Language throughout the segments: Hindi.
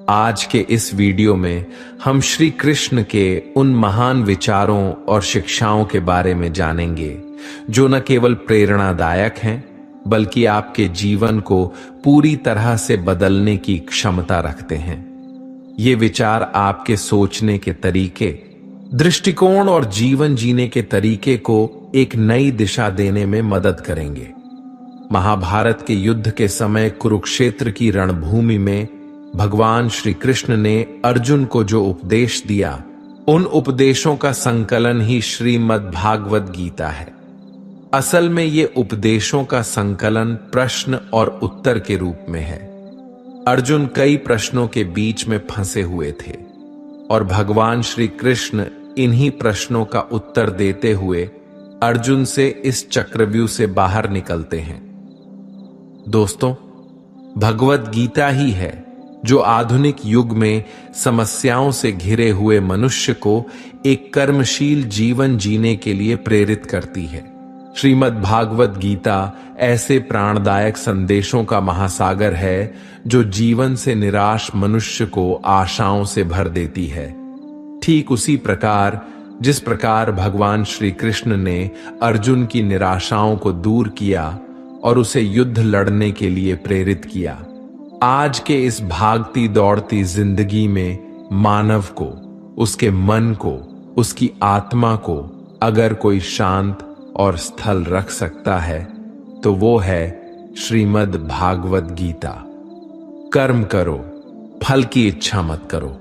आज के इस वीडियो में हम श्री कृष्ण के उन महान विचारों और शिक्षाओं के बारे में जानेंगे जो न केवल प्रेरणादायक हैं बल्कि आपके जीवन को पूरी तरह से बदलने की क्षमता रखते हैं। ये विचार आपके सोचने के तरीके, दृष्टिकोण और जीवन जीने के तरीके को एक नई दिशा देने में मदद करेंगे। महाभारत के युद्ध के समय कुरुक्षेत्र की रणभूमि में भगवान श्री कृष्ण ने अर्जुन को जो उपदेश दिया, उन उपदेशों का संकलन ही श्रीमद् भागवत गीता है। असल में ये उपदेशों का संकलन प्रश्न और उत्तर के रूप में है। अर्जुन कई प्रश्नों के बीच में फंसे हुए थे और भगवान श्री कृष्ण इन्हीं प्रश्नों का उत्तर देते हुए अर्जुन से इस चक्रव्यूह से बाहर निकलते हैं। दोस्तों, भगवत गीता ही है जो आधुनिक युग में समस्याओं से घिरे हुए मनुष्य को एक कर्मशील जीवन जीने के लिए प्रेरित करती है। श्रीमद् भागवत गीता ऐसे प्राणदायक संदेशों का महासागर है जो जीवन से निराश मनुष्य को आशाओं से भर देती है। ठीक उसी प्रकार जिस प्रकार भगवान श्री कृष्ण ने अर्जुन की निराशाओं को दूर किया और उसे युद्ध लड़ने के लिए प्रेरित किया, आज के इस भागती दौड़ती जिंदगी में मानव को, उसके मन को, उसकी आत्मा को अगर कोई शांत और स्थल रख सकता है तो वो है श्रीमद् भागवत गीता। कर्म करो, फल की इच्छा मत करो।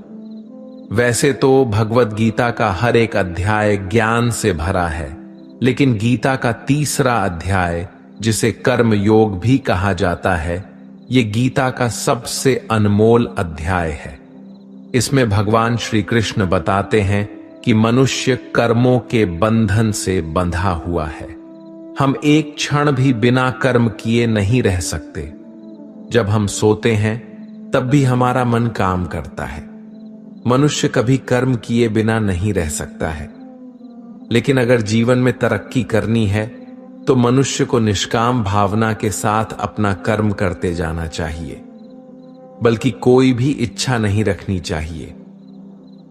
वैसे तो भगवत गीता का हर एक अध्याय ज्ञान से भरा है, लेकिन गीता का तीसरा अध्याय, जिसे कर्म योग भी कहा जाता है, ये गीता का सबसे अनमोल अध्याय है। इसमें भगवान श्री कृष्ण बताते हैं कि मनुष्य कर्मों के बंधन से बंधा हुआ है। हम एक क्षण भी बिना कर्म किए नहीं रह सकते। जब हम सोते हैं तब भी हमारा मन काम करता है। मनुष्य कभी कर्म किए बिना नहीं रह सकता है। लेकिन अगर जीवन में तरक्की करनी है तो मनुष्य को निष्काम भावना के साथ अपना कर्म करते जाना चाहिए, बल्कि कोई भी इच्छा नहीं रखनी चाहिए।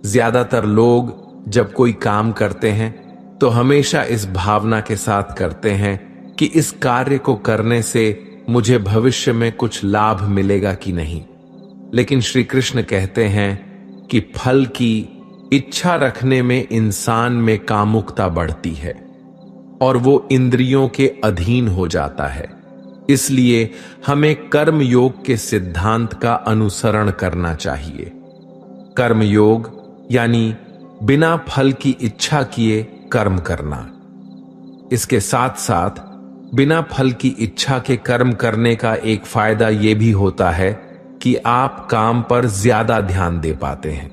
ज्यादातर लोग जब कोई काम करते हैं तो हमेशा इस भावना के साथ करते हैं कि इस कार्य को करने से मुझे भविष्य में कुछ लाभ मिलेगा कि नहीं। लेकिन श्री कृष्ण कहते हैं कि फल की इच्छा रखने में इंसान में कामुकता बढ़ती है और वो इंद्रियों के अधीन हो जाता है। इसलिए हमें कर्म योग के सिद्धांत का अनुसरण करना चाहिए। कर्म योग यानी बिना फल की इच्छा किए कर्म करना। इसके साथ साथ बिना फल की इच्छा के कर्म करने का एक फायदा यह भी होता है कि आप काम पर ज्यादा ध्यान दे पाते हैं,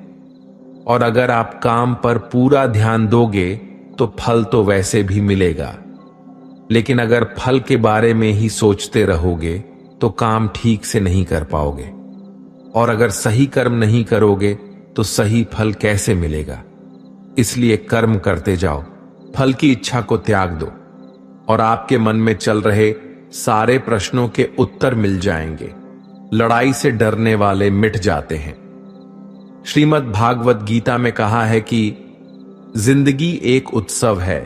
और अगर आप काम पर पूरा ध्यान दोगे तो फल तो वैसे भी मिलेगा। लेकिन अगर फल के बारे में ही सोचते रहोगे तो काम ठीक से नहीं कर पाओगे, और अगर सही कर्म नहीं करोगे तो सही फल कैसे मिलेगा। इसलिए कर्म करते जाओ, फल की इच्छा को त्याग दो और आपके मन में चल रहे सारे प्रश्नों के उत्तर मिल जाएंगे। लड़ाई से डरने वाले मिट जाते हैं। श्रीमद् भागवत गीता में कहा है कि जिंदगी एक उत्सव है,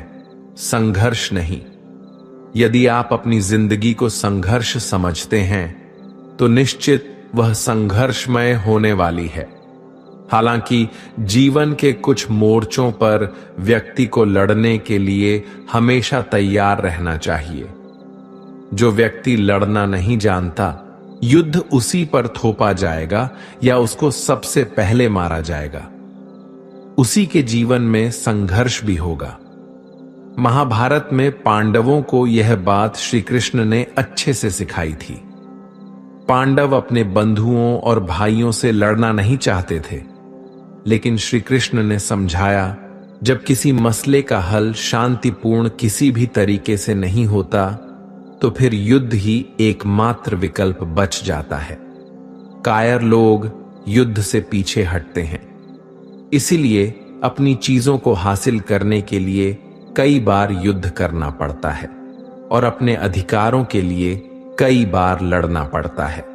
संघर्ष नहीं। यदि आप अपनी जिंदगी को संघर्ष समझते हैं तो निश्चित वह संघर्षमय होने वाली है। हालांकि जीवन के कुछ मोर्चों पर व्यक्ति को लड़ने के लिए हमेशा तैयार रहना चाहिए। जो व्यक्ति लड़ना नहीं जानता, युद्ध उसी पर थोपा जाएगा या उसको सबसे पहले मारा जाएगा। उसी के जीवन में संघर्ष भी होगा। महाभारत में पांडवों को यह बात श्री कृष्ण ने अच्छे से सिखाई थी। पांडव अपने बंधुओं और भाइयों से लड़ना नहीं चाहते थे, लेकिन श्री कृष्ण ने समझाया, जब किसी मसले का हल शांतिपूर्ण किसी भी तरीके से नहीं होता तो फिर युद्ध ही एकमात्र विकल्प बच जाता है। कायर लोग युद्ध से पीछे हटते हैं। इसीलिए अपनी चीजों को हासिल करने के लिए कई बार युद्ध करना पड़ता है और अपने अधिकारों के लिए कई बार लड़ना पड़ता है।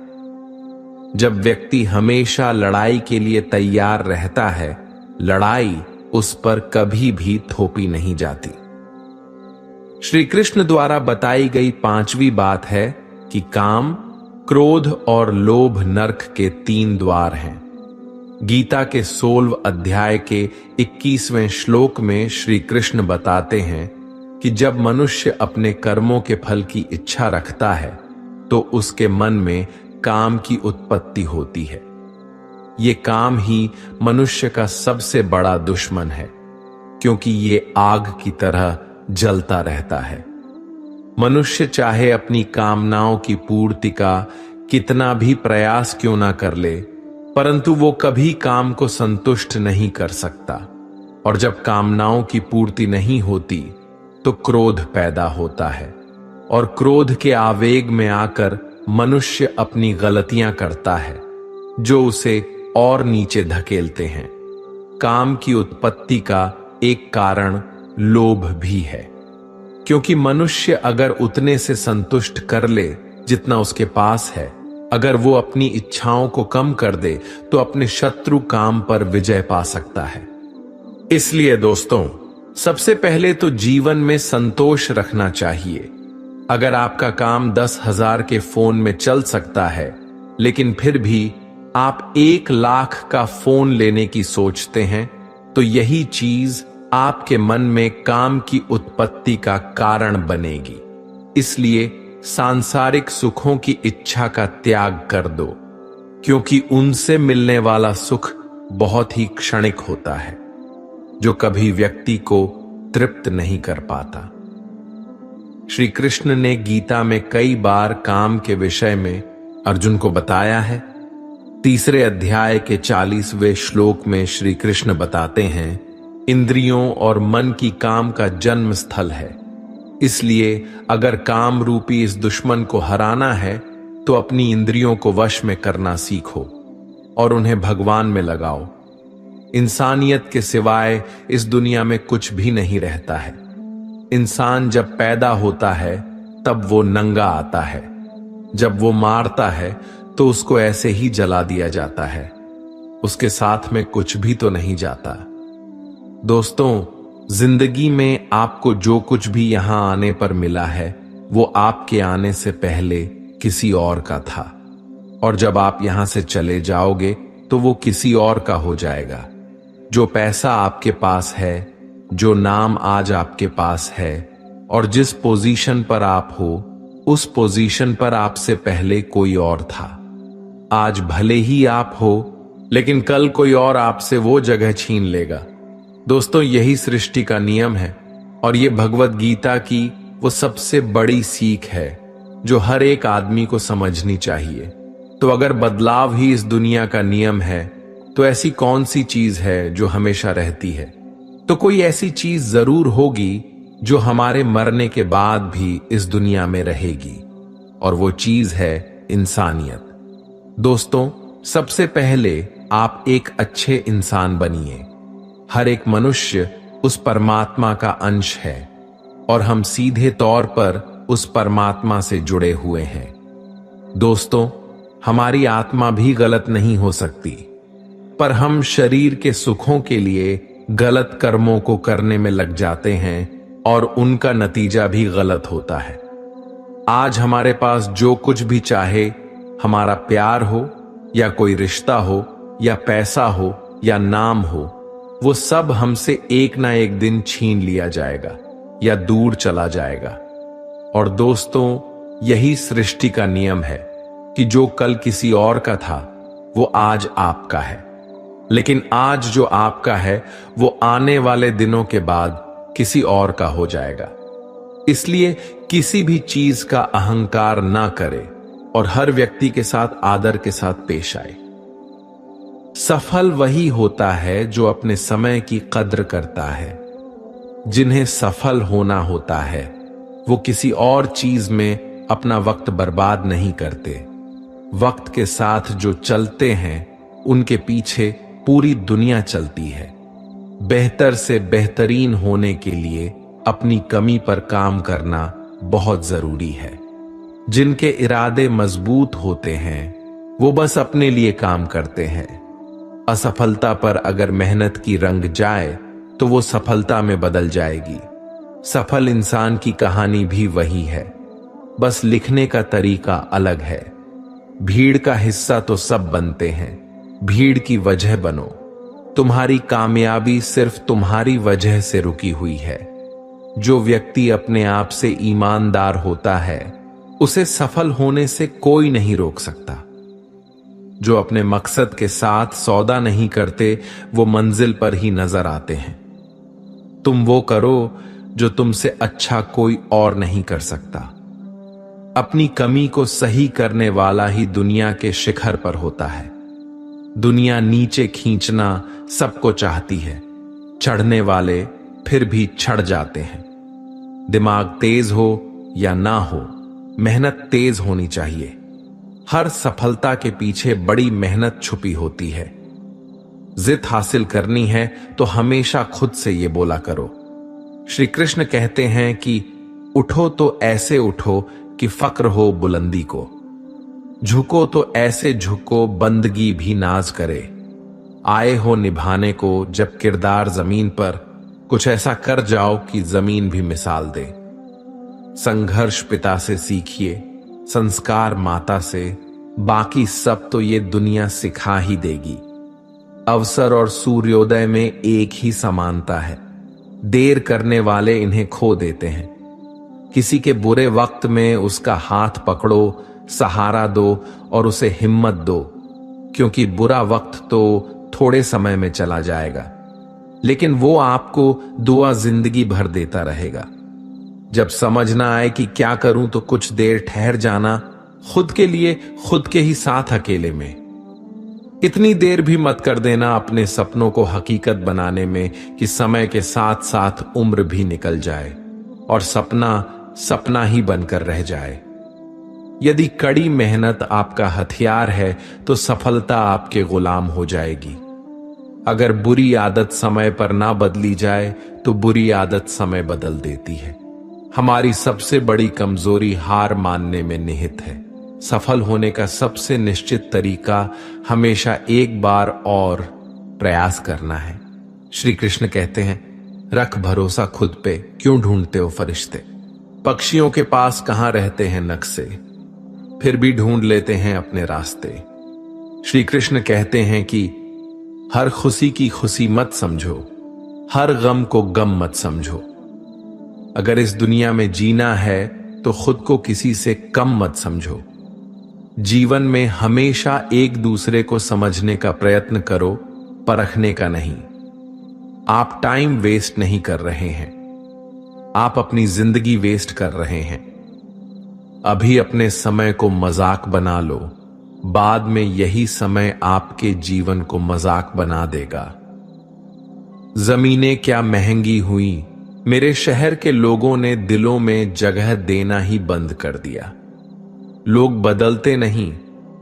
जब व्यक्ति हमेशा लड़ाई के लिए तैयार रहता है, लड़ाई उस पर कभी भी थोपी नहीं जाती। श्री कृष्ण द्वारा बताई गई 5वीं बात है कि काम, क्रोध और लोभ नरक के 3 द्वार हैं। गीता के 16 अध्याय के 21वें श्लोक में श्री कृष्ण बताते हैं कि जब मनुष्य अपने कर्मों के फल की इच्छा रखता है तो उसके मन में काम की उत्पत्ति होती है। ये काम ही मनुष्य का सबसे बड़ा दुश्मन है, क्योंकि ये आग की तरह जलता रहता है। मनुष्य चाहे अपनी कामनाओं की पूर्ति का कितना भी प्रयास क्यों ना कर ले, परंतु वो कभी काम को संतुष्ट नहीं कर सकता। और जब कामनाओं की पूर्ति नहीं होती तो क्रोध पैदा होता है, और क्रोध के आवेग में आकर मनुष्य अपनी गलतियां करता है, जो उसे और नीचे धकेलते हैं। काम की उत्पत्ति का एक कारण लोभ भी है, क्योंकि मनुष्य अगर उतने से संतुष्ट कर ले जितना उसके पास है, अगर वो अपनी इच्छाओं को कम कर दे तो अपने शत्रु काम पर विजय पा सकता है। इसलिए दोस्तों, सबसे पहले तो जीवन में संतोष रखना चाहिए। अगर आपका काम 10,000 के फोन में चल सकता है, लेकिन फिर भी आप 1 लाख का फोन लेने की सोचते हैं, तो यही चीज आपके मन में काम की उत्पत्ति का कारण बनेगी। इसलिए सांसारिक सुखों की इच्छा का त्याग कर दो, क्योंकि उनसे मिलने वाला सुख बहुत ही क्षणिक होता है, जो कभी व्यक्ति को तृप्त नहीं कर पाता। श्री कृष्ण ने गीता में कई बार काम के विषय में अर्जुन को बताया है। 3 अध्याय के 40वें श्लोक में श्री कृष्ण बताते हैं, इंद्रियों और मन की काम का जन्म स्थल है। इसलिए अगर काम रूपी इस दुश्मन को हराना है तो अपनी इंद्रियों को वश में करना सीखो और उन्हें भगवान में लगाओ। इंसानियत के सिवाय इस दुनिया में कुछ भी नहीं रहता है। इंसान जब पैदा होता है तब वो नंगा आता है, जब वो मारता है तो उसको ऐसे ही जला दिया जाता है, उसके साथ में कुछ भी तो नहीं जाता। दोस्तों, जिंदगी में आपको जो कुछ भी यहां आने पर मिला है वो आपके आने से पहले किसी और का था, और जब आप यहां से चले जाओगे तो वो किसी और का हो जाएगा। जो पैसा आपके पास है, जो नाम आज आपके पास है, और जिस पोजीशन पर आप हो, उस पोजीशन पर आपसे पहले कोई और था। आज भले ही आप हो, लेकिन कल कोई और आपसे वो जगह छीन लेगा। दोस्तों, यही सृष्टि का नियम है, और ये भगवत गीता की वो सबसे बड़ी सीख है जो हर एक आदमी को समझनी चाहिए। तो अगर बदलाव ही इस दुनिया का नियम है, तो ऐसी कौन सी चीज है जो हमेशा रहती है? तो कोई ऐसी चीज जरूर होगी जो हमारे मरने के बाद भी इस दुनिया में रहेगी, और वो चीज है इंसानियत। दोस्तों, सबसे पहले आप एक अच्छे इंसान बनिए। हर एक मनुष्य उस परमात्मा का अंश है, और हम सीधे तौर पर उस परमात्मा से जुड़े हुए हैं। दोस्तों, हमारी आत्मा भी गलत नहीं हो सकती, पर हम शरीर के सुखों के लिए गलत कर्मों को करने में लग जाते हैं, और उनका नतीजा भी गलत होता है। आज हमारे पास जो कुछ भी चाहे, हमारा प्यार हो या कोई रिश्ता हो या पैसा हो या नाम हो, वो सब हमसे एक ना एक दिन छीन लिया जाएगा या दूर चला जाएगा। और दोस्तों, यही सृष्टि का नियम है कि जो कल किसी और का था वो आज आपका है, लेकिन आज जो आपका है वो आने वाले दिनों के बाद किसी और का हो जाएगा। इसलिए किसी भी चीज का अहंकार ना करे और हर व्यक्ति के साथ आदर के साथ पेश आए। सफल वही होता है जो अपने समय की कद्र करता है। जिन्हें सफल होना होता है वो किसी और चीज में अपना वक्त बर्बाद नहीं करते। वक्त के साथ जो चलते हैं उनके पीछे पूरी दुनिया चलती है। बेहतर से बेहतरीन होने के लिए अपनी कमी पर काम करना बहुत जरूरी है। जिनके इरादे मजबूत होते हैं वो बस अपने लिए काम करते हैं। असफलता पर अगर मेहनत की रंग जाए तो वो सफलता में बदल जाएगी। सफल इंसान की कहानी भी वही है, बस लिखने का तरीका अलग है। भीड़ का हिस्सा तो सब बनते हैं, भीड़ की वजह बनो। तुम्हारी कामयाबी सिर्फ तुम्हारी वजह से रुकी हुई है। जो व्यक्ति अपने आप से ईमानदार होता है उसे सफल होने से कोई नहीं रोक सकता। जो अपने मकसद के साथ सौदा नहीं करते वो मंजिल पर ही नजर आते हैं। तुम वो करो जो तुमसे अच्छा कोई और नहीं कर सकता। अपनी कमी को सही करने वाला ही दुनिया के शिखर पर होता है। दुनिया नीचे खींचना सबको चाहती है, चढ़ने वाले फिर भी चढ़ जाते हैं। दिमाग तेज हो या ना हो, मेहनत तेज होनी चाहिए। हर सफलता के पीछे बड़ी मेहनत छुपी होती है। जिद हासिल करनी है तो हमेशा खुद से ये बोला करो। श्री कृष्ण कहते हैं कि उठो तो ऐसे उठो कि फक्र हो बुलंदी को, झुको तो ऐसे झुको बंदगी भी नाज करे। आए हो निभाने को जब किरदार जमीन पर, कुछ ऐसा कर जाओ कि जमीन भी मिसाल दे। संघर्ष पिता से सीखिए, संस्कार माता से, बाकी सब तो ये दुनिया सिखा ही देगी। अवसर और सूर्योदय में एक ही समानता है। देर करने वाले इन्हें खो देते हैं। किसी के बुरे वक्त में उसका हाथ पकड़ो, सहारा दो और उसे हिम्मत दो, क्योंकि बुरा वक्त तो थोड़े समय में चला जाएगा, लेकिन वो आपको दुआ जिंदगी भर देता रहेगा। जब समझ ना आए कि क्या करूं तो कुछ देर ठहर जाना, खुद के लिए, खुद के ही साथ अकेले में। इतनी देर भी मत कर देना अपने सपनों को हकीकत बनाने में कि समय के साथ साथ उम्र भी निकल जाए और सपना सपना ही बनकर रह जाए। यदि कड़ी मेहनत आपका हथियार है तो सफलता आपके गुलाम हो जाएगी। अगर बुरी आदत समय पर ना बदली जाए तो बुरी आदत समय बदल देती है। हमारी सबसे बड़ी कमजोरी हार मानने में निहित है। सफल होने का सबसे निश्चित तरीका हमेशा एक बार और प्रयास करना है। श्री कृष्ण कहते हैं, रख भरोसा खुद पे, क्यों ढूंढते हो फरिश्ते। पक्षियों के पास कहां रहते हैं नक्शे, फिर भी ढूंढ लेते हैं अपने रास्ते। श्री कृष्ण कहते हैं कि हर खुशी की खुशी मत समझो, हर गम को गम मत समझो। अगर इस दुनिया में जीना है तो खुद को किसी से कम मत समझो। जीवन में हमेशा एक दूसरे को समझने का प्रयत्न करो, परखने का नहीं। आप टाइम वेस्ट नहीं कर रहे हैं, आप अपनी जिंदगी वेस्ट कर रहे हैं। अभी अपने समय को मजाक बना लो, बाद में यही समय आपके जीवन को मजाक बना देगा। जमीनें क्या महंगी हुई, मेरे शहर के लोगों ने दिलों में जगह देना ही बंद कर दिया। लोग बदलते नहीं,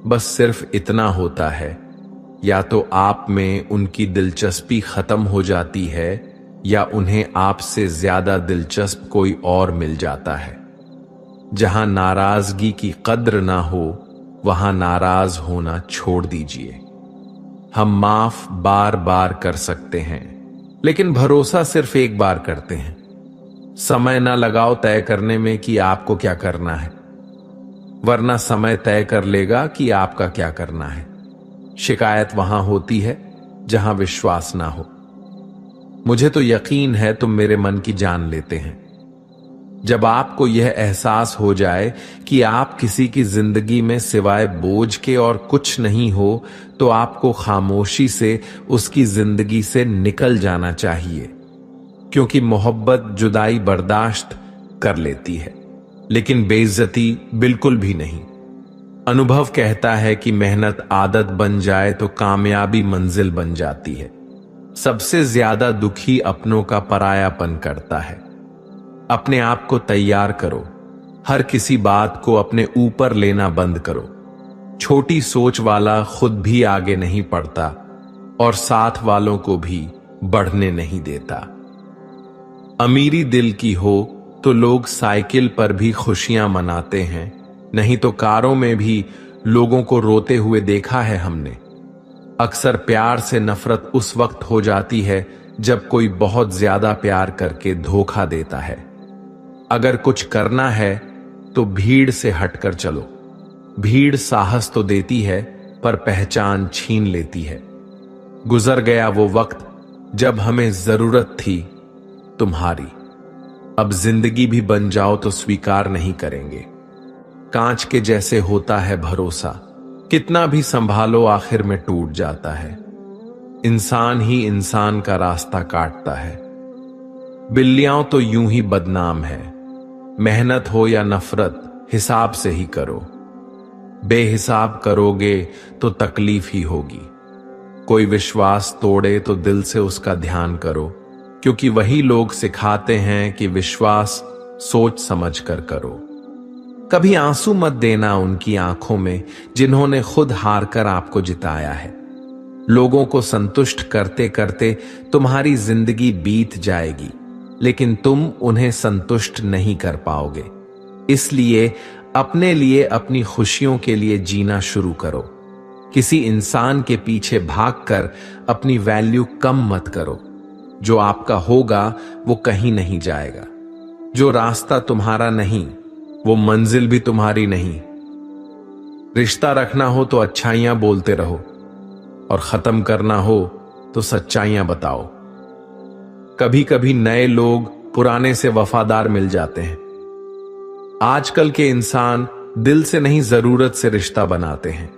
बस सिर्फ इतना होता है, या तो आप में उनकी दिलचस्पी खत्म हो जाती है या उन्हें आपसे ज्यादा दिलचस्प कोई और मिल जाता है। जहां नाराजगी की कद्र ना हो वहां नाराज होना छोड़ दीजिए। हम माफ बार बार कर सकते हैं, लेकिन भरोसा सिर्फ एक बार करते हैं। समय ना लगाओ तय करने में कि आपको क्या करना है, वरना समय तय कर लेगा कि आपका क्या करना है। शिकायत वहां होती है जहां विश्वास ना हो। मुझे तो यकीन है तुम मेरे मन की जान लेते हैं। जब आपको यह एहसास हो जाए कि आप किसी की जिंदगी में सिवाय बोझ के और कुछ नहीं हो, तो आपको खामोशी से उसकी जिंदगी से निकल जाना चाहिए। क्योंकि मोहब्बत जुदाई बर्दाश्त कर लेती है, लेकिन बेइज्जती बिल्कुल भी नहीं। अनुभव कहता है कि मेहनत आदत बन जाए तो कामयाबी मंजिल बन जाती है। सबसे ज्यादा दुखी अपनों का परायापन करता है। अपने आप को तैयार करो, हर किसी बात को अपने ऊपर लेना बंद करो। छोटी सोच वाला खुद भी आगे नहीं बढ़ता और साथ वालों को भी बढ़ने नहीं देता। अमीरी दिल की हो तो लोग साइकिल पर भी खुशियां मनाते हैं, नहीं तो कारों में भी लोगों को रोते हुए देखा है हमने। अक्सर प्यार से नफरत उस वक्त हो जाती है जब कोई बहुत ज्यादा प्यार करके धोखा देता है। अगर कुछ करना है तो भीड़ से हटकर चलो। भीड़ साहस तो देती है पर पहचान छीन लेती है। गुजर गया वो वक्त जब हमें जरूरत थी तुम्हारी। अब जिंदगी भी बन जाओ तो स्वीकार नहीं करेंगे। कांच के जैसे होता है भरोसा, कितना भी संभालो आखिर में टूट जाता है। इंसान ही इंसान का रास्ता काटता है। बिल्लियां तो यूं ही बदनाम है। मेहनत हो या नफरत हिसाब से ही करो। बेहिसाब करोगे तो तकलीफ ही होगी। कोई विश्वास तोड़े तो दिल से उसका ध्यान करो, क्योंकि वही लोग सिखाते हैं कि विश्वास सोच समझ कर करो। कभी आंसू मत देना उनकी आंखों में जिन्होंने खुद हार कर आपको जिताया है। लोगों को संतुष्ट करते करते तुम्हारी जिंदगी बीत जाएगी, लेकिन तुम उन्हें संतुष्ट नहीं कर पाओगे। इसलिए अपने लिए, अपनी खुशियों के लिए जीना शुरू करो। किसी इंसान के पीछे भागकर अपनी वैल्यू कम मत करो। जो आपका होगा वो कहीं नहीं जाएगा। जो रास्ता तुम्हारा नहीं वो मंजिल भी तुम्हारी नहीं। रिश्ता रखना हो तो अच्छाइयां बोलते रहो और खत्म करना हो तो सच्चाइयां बताओ। कभी कभी नए लोग पुराने से वफादार मिल जाते हैं। आजकल के इंसान दिल से नहीं, जरूरत से रिश्ता बनाते हैं।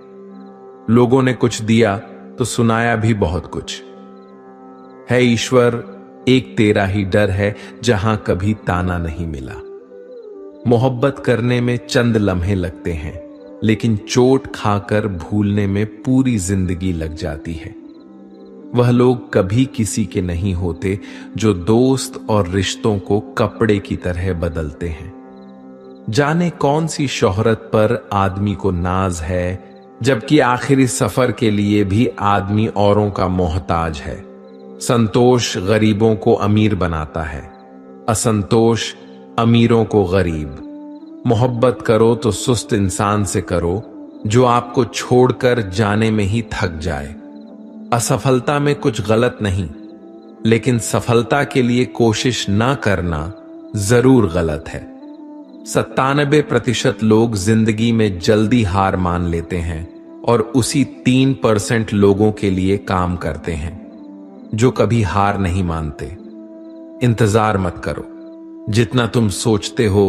लोगों ने कुछ दिया तो सुनाया भी बहुत कुछ है। ईश्वर एक तेरा ही डर है जहां कभी ताना नहीं मिला। मोहब्बत करने में चंद लम्हे लगते हैं, लेकिन चोट खाकर भूलने में पूरी जिंदगी लग जाती है। वह लोग कभी किसी के नहीं होते जो दोस्त और रिश्तों को कपड़े की तरह बदलते हैं। जाने कौन सी शोहरत पर आदमी को नाज है, जबकि आखिरी सफर के लिए भी आदमी औरों का मोहताज है। संतोष गरीबों को अमीर बनाता है, असंतोष अमीरों को गरीब। मोहब्बत करो तो सुस्त इंसान से करो जो आपको छोड़कर जाने में ही थक जाए। असफलता में कुछ गलत नहीं, लेकिन सफलता के लिए कोशिश ना करना जरूर गलत है। 97% लोग जिंदगी में जल्दी हार मान लेते हैं और उसी 3% लोगों के लिए काम करते हैं जो कभी हार नहीं मानते। इंतजार मत करो। जितना तुम सोचते हो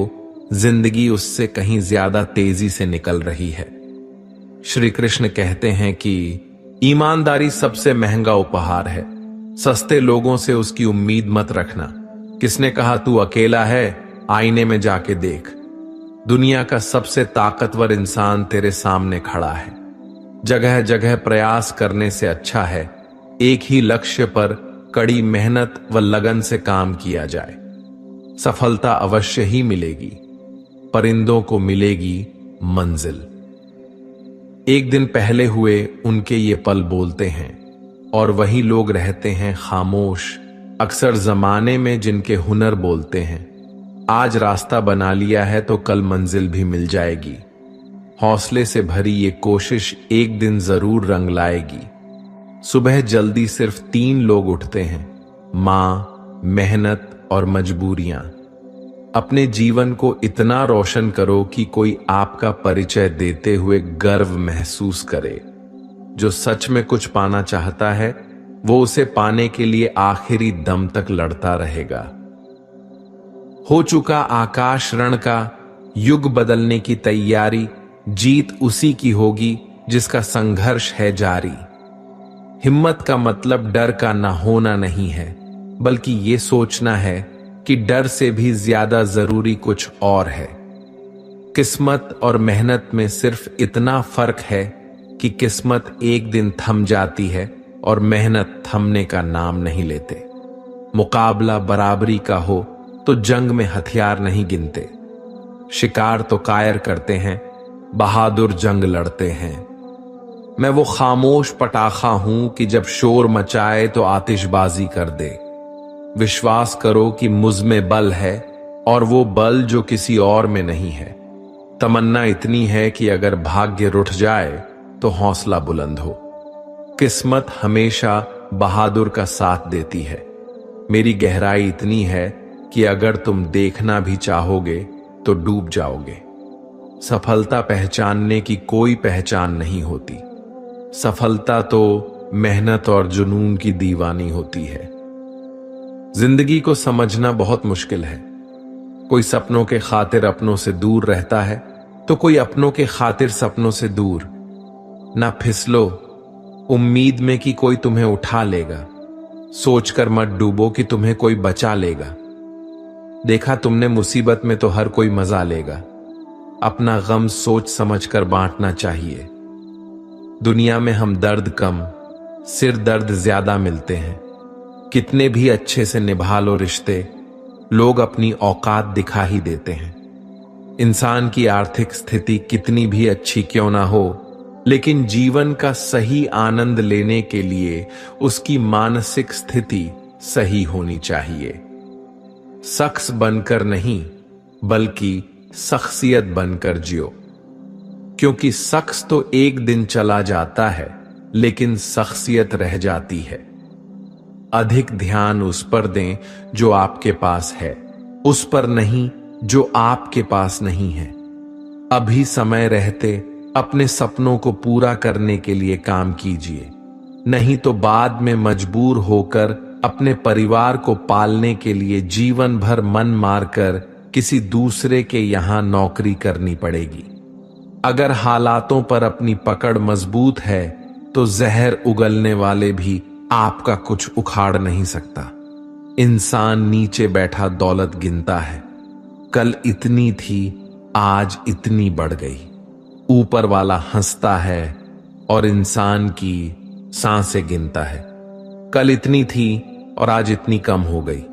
जिंदगी उससे कहीं ज्यादा तेजी से निकल रही है। श्री कृष्ण कहते हैं कि ईमानदारी सबसे महंगा उपहार है। सस्ते लोगों से उसकी उम्मीद मत रखना। किसने कहा तू अकेला है? आईने में जाके देख। दुनिया का सबसे ताकतवर इंसान तेरे सामने खड़ा है। जगह जगह प्रयास करने से अच्छा है एक ही लक्ष्य पर कड़ी मेहनत व लगन से काम किया जाए। सफलता अवश्य ही मिलेगी, परिंदों को मिलेगी मंजिल। एक दिन पहले हुए उनके ये पल बोलते हैं और वही लोग रहते हैं खामोश। अक्सर जमाने में जिनके हुनर बोलते हैं। आज रास्ता बना लिया है तो कल मंजिल भी मिल जाएगी। हौसले से भरी ये कोशिश एक दिन जरूर रंग लाएगी। सुबह जल्दी सिर्फ 3 लोग उठते हैं, मां, मेहनत और मजबूरियां। अपने जीवन को इतना रोशन करो कि कोई आपका परिचय देते हुए गर्व महसूस करे। जो सच में कुछ पाना चाहता है वो उसे पाने के लिए आखिरी दम तक लड़ता रहेगा। हो चुका आकाश रण का युग बदलने की तैयारी। जीत उसी की होगी जिसका संघर्ष है जारी। हिम्मत का मतलब डर का ना होना नहीं है, बल्कि ये सोचना है कि डर से भी ज्यादा जरूरी कुछ और है। किस्मत और मेहनत में सिर्फ इतना फर्क है कि किस्मत एक दिन थम जाती है और मेहनत थमने का नाम नहीं लेते। मुकाबला बराबरी का हो तो जंग में हथियार नहीं गिनते। शिकार तो कायर करते हैं, बहादुर जंग लड़ते हैं। मैं वो खामोश पटाखा हूं कि जब शोर मचाए तो आतिशबाजी कर दे। विश्वास करो कि मुझ में बल है और वो बल जो किसी और में नहीं है। तमन्ना इतनी है कि अगर भाग्य रुठ जाए तो हौसला बुलंद हो। किस्मत हमेशा बहादुर का साथ देती है। मेरी गहराई इतनी है कि अगर तुम देखना भी चाहोगे तो डूब जाओगे। सफलता पहचानने की कोई पहचान नहीं होती। सफलता तो मेहनत और जुनून की दीवानी होती है। जिंदगी को समझना बहुत मुश्किल है। कोई सपनों के खातिर अपनों से दूर रहता है तो कोई अपनों के खातिर सपनों से दूर। ना फिसलो उम्मीद में कि कोई तुम्हें उठा लेगा। सोचकर मत डूबो कि तुम्हें कोई बचा लेगा। देखा तुमने मुसीबत में तो हर कोई मजा लेगा। अपना गम सोच समझकर बांटना चाहिए। दुनिया में हम दर्द कम, सिर दर्द ज्यादा मिलते हैं। कितने भी अच्छे से निभा लो रिश्ते, लोग अपनी औकात दिखा ही देते हैं। इंसान की आर्थिक स्थिति कितनी भी अच्छी क्यों ना हो, लेकिन जीवन का सही आनंद लेने के लिए उसकी मानसिक स्थिति सही होनी चाहिए। शख्स बनकर नहीं बल्कि शख्सियत बनकर जियो, क्योंकि शख्स तो एक दिन चला जाता है लेकिन शख्सियत रह जाती है। अधिक ध्यान उस पर दें जो आपके पास है, उस पर नहीं जो आपके पास नहीं है। अभी समय रहते अपने सपनों को पूरा करने के लिए काम कीजिए, नहीं तो बाद में मजबूर होकर अपने परिवार को पालने के लिए जीवन भर मन मारकर किसी दूसरे के यहां नौकरी करनी पड़ेगी। अगर हालातों पर अपनी पकड़ मजबूत है तो जहर उगलने वाले भी आपका कुछ उखाड़ नहीं सकता। इंसान नीचे बैठा दौलत गिनता है। कल इतनी थी, आज इतनी बढ़ गई। ऊपर वाला हंसता है और इंसान की सांसें गिनता है। कल इतनी थी और आज इतनी कम हो गई।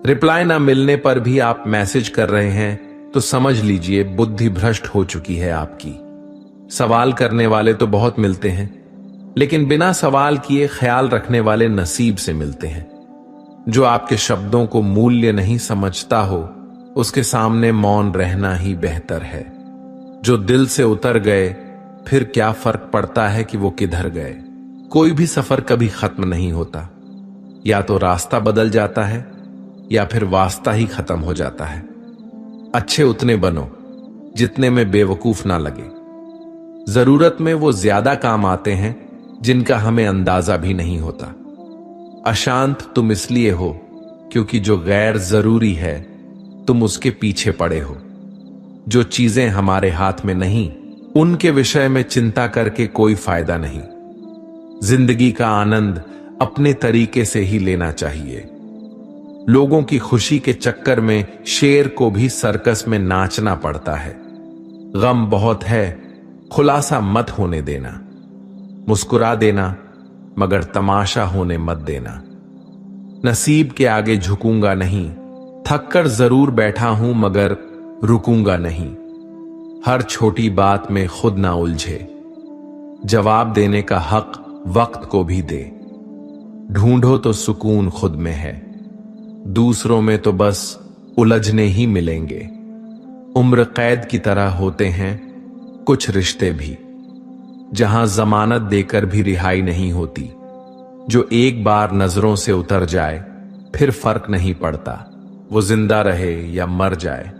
रिप्लाई ना मिलने पर भी आप मैसेज कर रहे हैं तो समझ लीजिए बुद्धि भ्रष्ट हो चुकी है आपकी। सवाल करने वाले तो बहुत मिलते हैं, लेकिन बिना सवाल किए ख्याल रखने वाले नसीब से मिलते हैं। जो आपके शब्दों को मूल्य नहीं समझता हो, उसके सामने मौन रहना ही बेहतर है। जो दिल से उतर गए, फिर क्या फर्क पड़ता है कि वो किधर गए। कोई भी सफर कभी खत्म नहीं होता। या तो रास्ता बदल जाता है या फिर वास्ता ही खत्म हो जाता है। अच्छे उतने बनो जितने में बेवकूफ ना लगे। जरूरत में वो ज्यादा काम आते हैं जिनका हमें अंदाजा भी नहीं होता। अशांत तुम इसलिए हो क्योंकि जो गैर जरूरी है तुम उसके पीछे पड़े हो। जो चीजें हमारे हाथ में नहीं, उनके विषय में चिंता करके कोई फायदा नहीं। जिंदगी का आनंद अपने तरीके से ही लेना चाहिए। लोगों की खुशी के चक्कर में शेर को भी सर्कस में नाचना पड़ता है। गम बहुत है, खुलासा मत होने देना। मुस्कुरा देना मगर तमाशा होने मत देना। नसीब के आगे झुकूंगा नहीं, थक कर जरूर बैठा हूं मगर रुकूंगा नहीं। हर छोटी बात में खुद ना उलझे। जवाब देने का हक वक्त को भी दे। ढूंढो तो सुकून खुद में है, दूसरों में तो बस उलझने ही मिलेंगे। उम्र कैद की तरह होते हैं कुछ रिश्ते भी, जहां जमानत देकर भी रिहाई नहीं होती। जो एक बार नजरों से उतर जाए फिर फर्क नहीं पड़ता वो जिंदा रहे या मर जाए।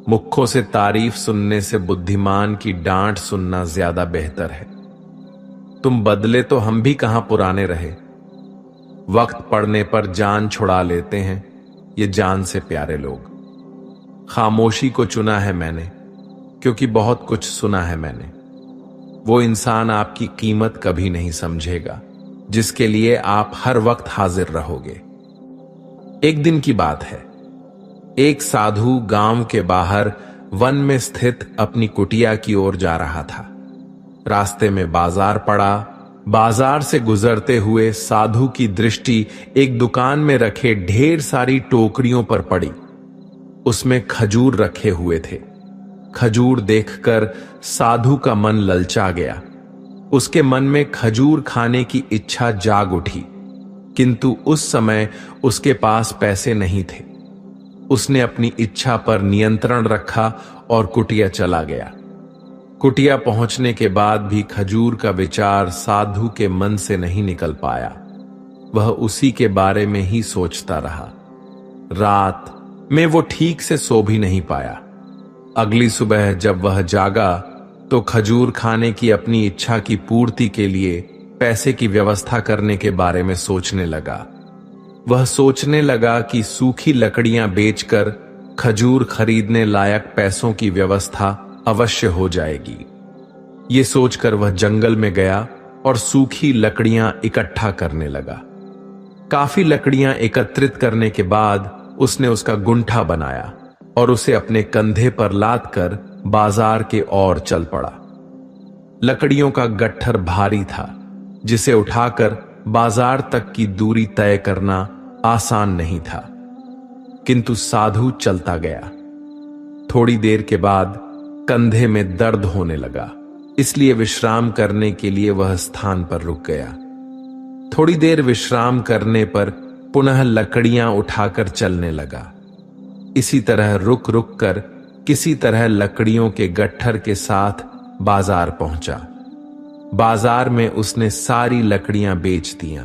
मुखों से तारीफ सुनने से बुद्धिमान की डांट सुनना ज्यादा बेहतर है। तुम बदले तो हम भी कहां पुराने रहे। वक्त पड़ने पर जान छुड़ा लेते हैं ये जान से प्यारे लोग। खामोशी को चुना है मैंने क्योंकि बहुत कुछ सुना है मैंने। वो इंसान आपकी कीमत कभी नहीं समझेगा जिसके लिए आप हर वक्त हाजिर रहोगे। एक दिन की बात है, एक साधु गांव के बाहर वन में स्थित अपनी कुटिया की ओर जा रहा था। रास्ते में बाजार पड़ा। बाजार से गुजरते हुए साधु की दृष्टि एक दुकान में रखे ढेर सारी टोकरियों पर पड़ी। उसमें खजूर रखे हुए थे। खजूर देखकर साधु का मन ललचा गया। उसके मन में खजूर खाने की इच्छा जाग उठी, किंतु उस समय उसके पास पैसे नहीं थे। उसने अपनी इच्छा पर नियंत्रण रखा और कुटिया चला गया। कुटिया पहुंचने के बाद भी खजूर का विचार साधु के मन से नहीं निकल पाया। वह उसी के बारे में ही सोचता रहा। रात में वो ठीक से सो भी नहीं पाया। अगली सुबह जब वह जागा तो खजूर खाने की अपनी इच्छा की पूर्ति के लिए पैसे की व्यवस्था करने के बारे में सोचने लगा। वह सोचने लगा कि सूखी लकड़ियां बेचकर खजूर खरीदने लायक पैसों की व्यवस्था अवश्य हो जाएगी। ये सोचकर वह जंगल में गया और सूखी लकड़ियां इकट्ठा करने लगा। काफी लकड़ियां एकत्रित करने के बाद उसने उसका गुंठा बनाया और उसे अपने कंधे पर लाद कर बाजार के ओर चल पड़ा। लकड़ियों का गट्ठर भारी था, जिसे उठाकर बाजार तक की दूरी तय करना आसान नहीं था, किंतु साधु चलता गया। थोड़ी देर के बाद कंधे में दर्द होने लगा, इसलिए विश्राम करने के लिए वह स्थान पर रुक गया। थोड़ी देर विश्राम करने पर पुनः लकड़ियां उठाकर चलने लगा। इसी तरह रुक रुक कर किसी तरह लकड़ियों के गट्ठर के साथ बाजार पहुंचा। बाजार में उसने सारी लकड़ियां बेच दियां।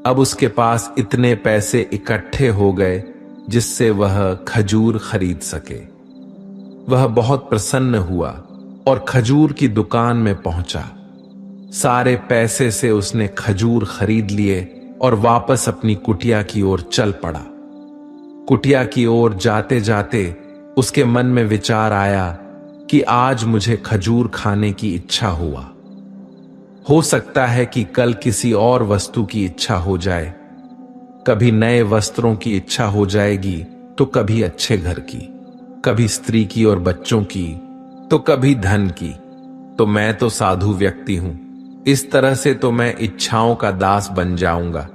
अब उसके पास इतने पैसे इकट्ठे हो गए जिससे वह खजूर खरीद सके। वह बहुत प्रसन्न हुआ और खजूर की दुकान में पहुंचा। सारे पैसे से उसने खजूर खरीद लिए और वापस अपनी कुटिया की ओर चल पड़ा। कुटिया की ओर जाते जाते उसके मन में विचार आया कि आज मुझे खजूर खाने की इच्छा हुआ। हो सकता है कि कल किसी और वस्तु की इच्छा हो जाए। कभी नए वस्त्रों की इच्छा हो जाएगी तो कभी अच्छे घर की, कभी स्त्री की और बच्चों की, तो कभी धन की। तो मैं तो साधु व्यक्ति हूं, इस तरह से तो मैं इच्छाओं का दास बन जाऊंगा।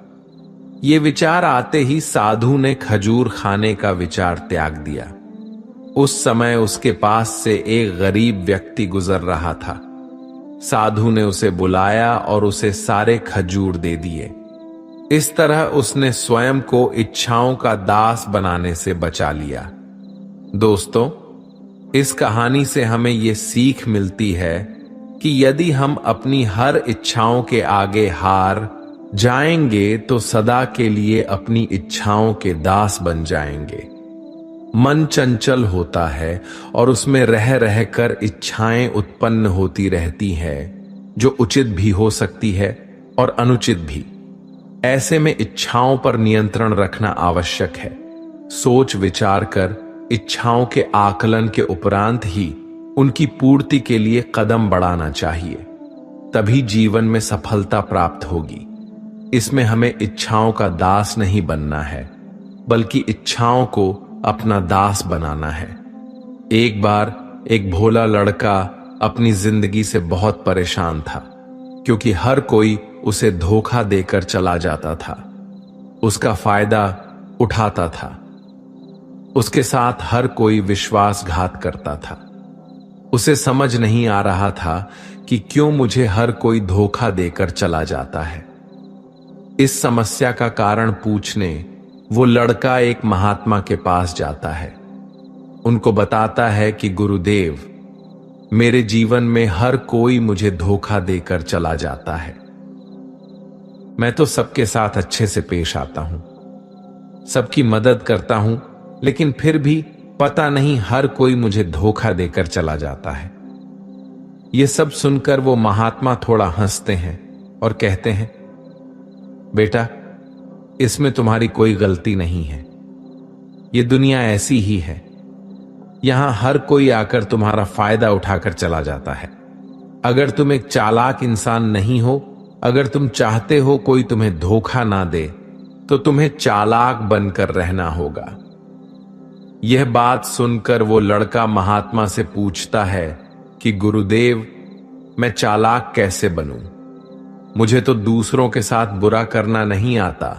ये विचार आते ही साधु ने खजूर खाने का विचार त्याग दिया। उस समय उसके पास से एक गरीब व्यक्ति गुजर रहा था। साधु ने उसे बुलाया और उसे सारे खजूर दे दिए। इस तरह उसने स्वयं को इच्छाओं का दास बनाने से बचा लिया। दोस्तों, इस कहानी से हमें यह सीख मिलती है कि यदि हम अपनी हर इच्छाओं के आगे हार जाएंगे तो सदा के लिए अपनी इच्छाओं के दास बन जाएंगे। मन चंचल होता है और उसमें रह रहकर इच्छाएं उत्पन्न होती रहती हैं, जो उचित भी हो सकती है और अनुचित भी। ऐसे में इच्छाओं पर नियंत्रण रखना आवश्यक है। सोच विचार कर इच्छाओं के आकलन के उपरांत ही उनकी पूर्ति के लिए कदम बढ़ाना चाहिए, तभी जीवन में सफलता प्राप्त होगी। इसमें हमें इच्छाओं का दास नहीं बनना है, बल्कि इच्छाओं को अपना दास बनाना है। एक बार एक भोला लड़का अपनी जिंदगी से बहुत परेशान था, क्योंकि हर कोई उसे धोखा देकर चला जाता था, उसका फायदा उठाता था। उसके साथ हर कोई विश्वासघात करता था। उसे समझ नहीं आ रहा था कि क्यों मुझे हर कोई धोखा देकर चला जाता है। इस समस्या का कारण पूछने वो लड़का एक महात्मा के पास जाता है। उनको बताता है कि गुरुदेव, मेरे जीवन में हर कोई मुझे धोखा देकर चला जाता है। मैं तो सबके साथ अच्छे से पेश आता हूं, सबकी मदद करता हूं, लेकिन फिर भी पता नहीं हर कोई मुझे धोखा देकर चला जाता है। यह सब सुनकर वो महात्मा थोड़ा हंसते हैं और कहते हैं, बेटा, इसमें तुम्हारी कोई गलती नहीं है। ये दुनिया ऐसी ही है। यहां हर कोई आकर तुम्हारा फायदा उठाकर चला जाता है। अगर तुम एक चालाक इंसान नहीं हो, अगर तुम चाहते हो कोई तुम्हें धोखा ना दे, तो तुम्हें चालाक बनकर रहना होगा। यह बात सुनकर वो लड़का महात्मा से पूछता है कि गुरुदेव, मैं चालाक कैसे बनूं? मुझे तो दूसरों के साथ बुरा करना नहीं आता।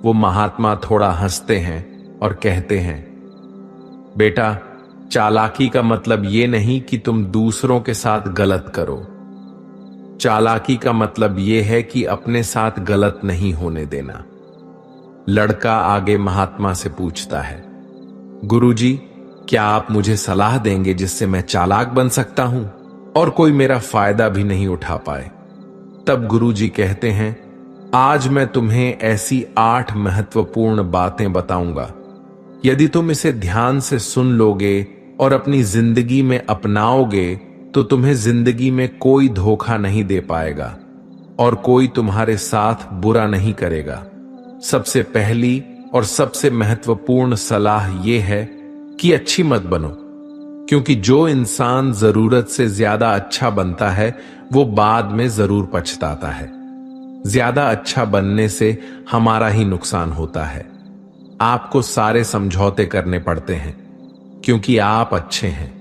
वो महात्मा थोड़ा हंसते हैं और कहते हैं, बेटा, चालाकी का मतलब ये नहीं कि तुम दूसरों के साथ गलत करो। चालाकी का मतलब ये है कि अपने साथ गलत नहीं होने देना। लड़का आगे महात्मा से पूछता है, गुरुजी, क्या आप मुझे सलाह देंगे जिससे मैं चालाक बन सकता हूं और कोई मेरा फायदा भी नहीं उठा पाए? तब गुरुजी कहते हैं, आज मैं तुम्हें ऐसी 8 महत्वपूर्ण बातें बताऊंगा। यदि तुम इसे ध्यान से सुन लोगे और अपनी जिंदगी में अपनाओगे तो तुम्हें जिंदगी में कोई धोखा नहीं दे पाएगा और कोई तुम्हारे साथ बुरा नहीं करेगा। सबसे पहली और सबसे महत्वपूर्ण सलाह यह है कि अच्छी मत बनो, क्योंकि जो इंसान जरूरत से ज्यादा अच्छा बनता है वो बाद में जरूर पछताता है। ज्यादा अच्छा बनने से हमारा ही नुकसान होता है। आपको सारे समझौते करने पड़ते हैं क्योंकि आप अच्छे हैं,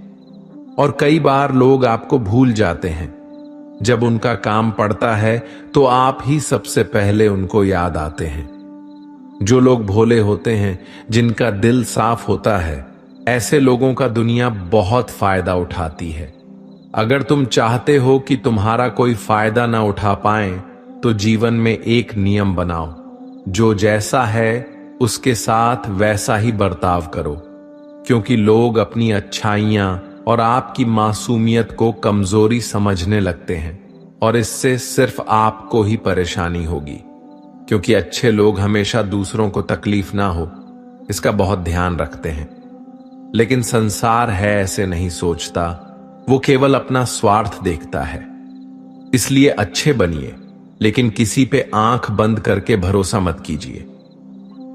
और कई बार लोग आपको भूल जाते हैं। जब उनका काम पड़ता है तो आप ही सबसे पहले उनको याद आते हैं। जो लोग भोले होते हैं, जिनका दिल साफ होता है, ऐसे लोगों का दुनिया बहुत फायदा उठाती है। अगर तुम चाहते हो कि तुम्हारा कोई फायदा ना उठा पाए तो जीवन में एक नियम बनाओ, जो जैसा है उसके साथ वैसा ही बर्ताव करो, क्योंकि लोग अपनी अच्छाइयां और आपकी मासूमियत को कमजोरी समझने लगते हैं और इससे सिर्फ आपको ही परेशानी होगी, क्योंकि अच्छे लोग हमेशा दूसरों को तकलीफ ना हो इसका बहुत ध्यान रखते हैं। लेकिन संसार है ऐसे नहीं सोचता, वो केवल अपना स्वार्थ देखता है। इसलिए अच्छे बनिए, लेकिन किसी पे आंख बंद करके भरोसा मत कीजिए।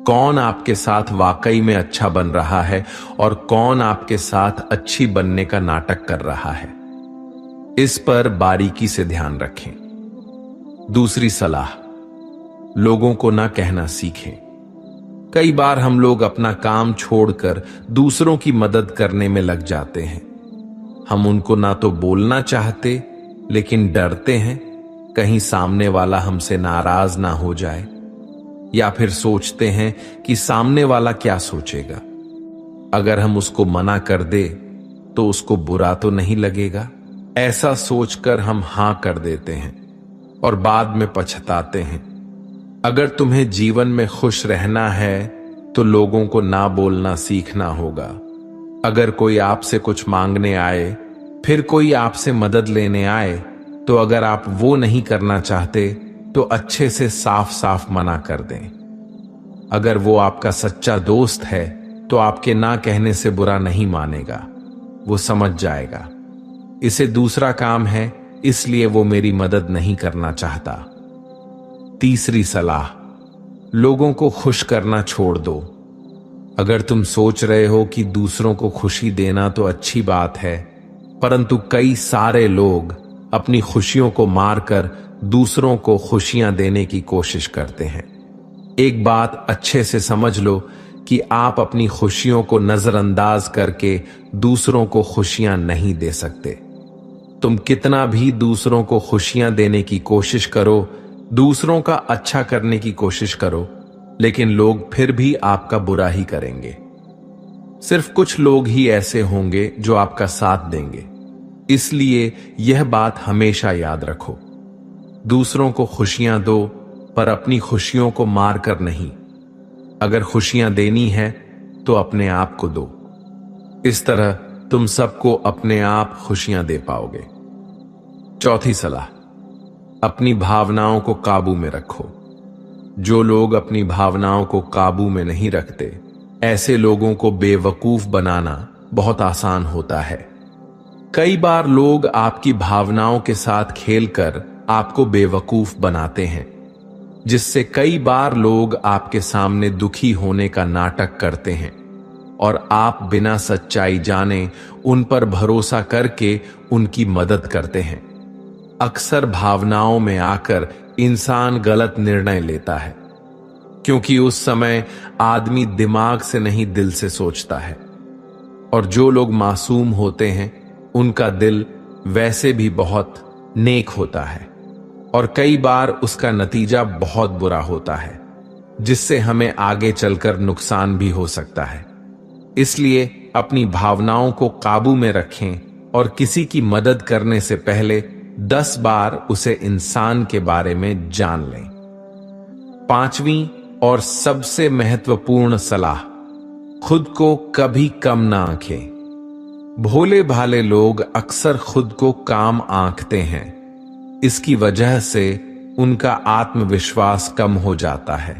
कौन आपके साथ वाकई में अच्छा बन रहा है और कौन आपके साथ अच्छी बनने का नाटक कर रहा है, इस पर बारीकी से ध्यान रखें। दूसरी सलाह, लोगों को ना कहना सीखें। कई बार हम लोग अपना काम छोड़कर दूसरों की मदद करने में लग जाते हैं। हम उनको ना तो बोलना चाहते, लेकिन डरते हैं कहीं सामने वाला हमसे नाराज ना हो जाए, या फिर सोचते हैं कि सामने वाला क्या सोचेगा। अगर हम उसको मना कर दे तो उसको बुरा तो नहीं लगेगा। ऐसा सोचकर हम हां कर देते हैं और बाद में पछताते हैं। अगर तुम्हें जीवन में खुश रहना है तो लोगों को ना बोलना सीखना होगा। अगर कोई आपसे कुछ मांगने आए, फिर कोई आपसे मदद लेने आए, तो अगर आप वो नहीं करना चाहते तो अच्छे से साफ साफ मना कर दें। अगर वो आपका सच्चा दोस्त है तो आपके ना कहने से बुरा नहीं मानेगा, वो समझ जाएगा इसे दूसरा काम है, इसलिए वो मेरी मदद नहीं करना चाहता। तीसरी सलाह, लोगों को खुश करना छोड़ दो। अगर तुम सोच रहे हो कि दूसरों को खुशी देना तो अच्छी बात है, परंतु कई सारे लोग अपनी खुशियों को मारकर दूसरों को खुशियां देने की कोशिश करते हैं। एक बात अच्छे से समझ लो कि आप अपनी खुशियों को नजरअंदाज करके दूसरों को खुशियां नहीं दे सकते। तुम कितना भी दूसरों को खुशियां देने की कोशिश करो, दूसरों का अच्छा करने की कोशिश करो, लेकिन लोग फिर भी आपका बुरा ही करेंगे। सिर्फ कुछ लोग ही ऐसे होंगे जो आपका साथ देंगे। इसलिए यह बात हमेशा याद रखो, दूसरों को खुशियां दो पर अपनी खुशियों को मार कर नहीं। अगर खुशियां देनी है तो अपने आप को दो। इस तरह तुम सबको अपने आप खुशियां दे पाओगे। चौथी सलाह, अपनी भावनाओं को काबू में रखो। जो लोग अपनी भावनाओं को काबू में नहीं रखते, ऐसे लोगों को बेवकूफ बनाना बहुत आसान होता है। कई बार लोग आपकी भावनाओं के साथ खेलकर आपको बेवकूफ बनाते हैं, जिससे कई बार लोग आपके सामने दुखी होने का नाटक करते हैं और आप बिना सच्चाई जाने उन पर भरोसा करके उनकी मदद करते हैं। अक्सर भावनाओं में आकर इंसान गलत निर्णय लेता है, क्योंकि उस समय आदमी दिमाग से नहीं दिल से सोचता है। और जो लोग मासूम होते हैं उनका दिल वैसे भी बहुत नेक होता है, और कई बार उसका नतीजा बहुत बुरा होता है, जिससे हमें आगे चलकर नुकसान भी हो सकता है। इसलिए अपनी भावनाओं को काबू में रखें और किसी की मदद करने से पहले 10 बार उसे इंसान के बारे में जान लें। पांचवी और सबसे महत्वपूर्ण सलाह, खुद को कभी कम ना आंकें। भोले भाले लोग अक्सर खुद को काम आंकते हैं। इसकी वजह से उनका आत्मविश्वास कम हो जाता है।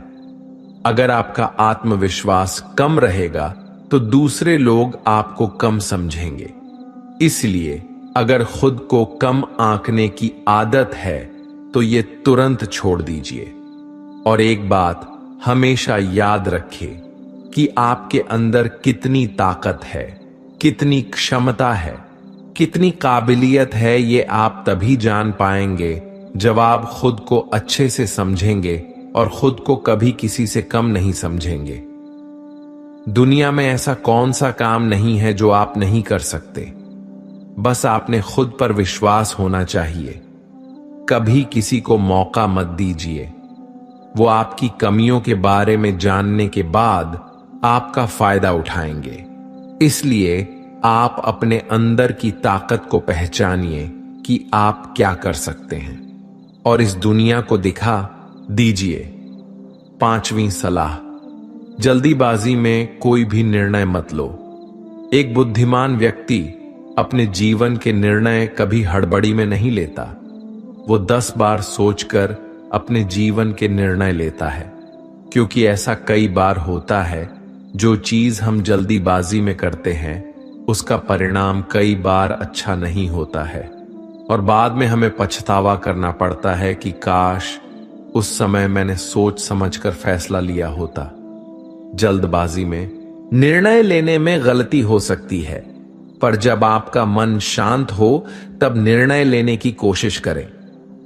अगर आपका आत्मविश्वास कम रहेगा तो दूसरे लोग आपको कम समझेंगे। इसलिए अगर खुद को कम आंकने की आदत है तो ये तुरंत छोड़ दीजिए। और एक बात हमेशा याद रखें कि आपके अंदर कितनी ताकत है, कितनी क्षमता है, कितनी काबिलियत है, ये आप तभी जान पाएंगे जब आप खुद को अच्छे से समझेंगे और खुद को कभी किसी से कम नहीं समझेंगे। दुनिया में ऐसा कौन सा काम नहीं है जो आप नहीं कर सकते। बस आपने खुद पर विश्वास होना चाहिए। कभी किसी को मौका मत दीजिए। वो आपकी कमियों के बारे में जानने के बाद आपका फायदा उठाएंगे। इसलिए आप अपने अंदर की ताकत को पहचानिए कि आप क्या कर सकते हैं और इस दुनिया को दिखा दीजिए। 5वीं सलाह, जल्दीबाजी में कोई भी निर्णय मत लो। एक बुद्धिमान व्यक्ति अपने जीवन के निर्णय कभी हड़बड़ी में नहीं लेता। वो 10 बार सोचकर अपने जीवन के निर्णय लेता है, क्योंकि ऐसा कई बार होता है जो चीज हम जल्दीबाजी में करते हैं उसका परिणाम कई बार अच्छा नहीं होता है और बाद में हमें पछतावा करना पड़ता है कि काश उस समय मैंने सोच समझकर फैसला लिया होता। जल्दबाजी में निर्णय लेने में गलती हो सकती है, पर जब आपका मन शांत हो तब निर्णय लेने की कोशिश करें,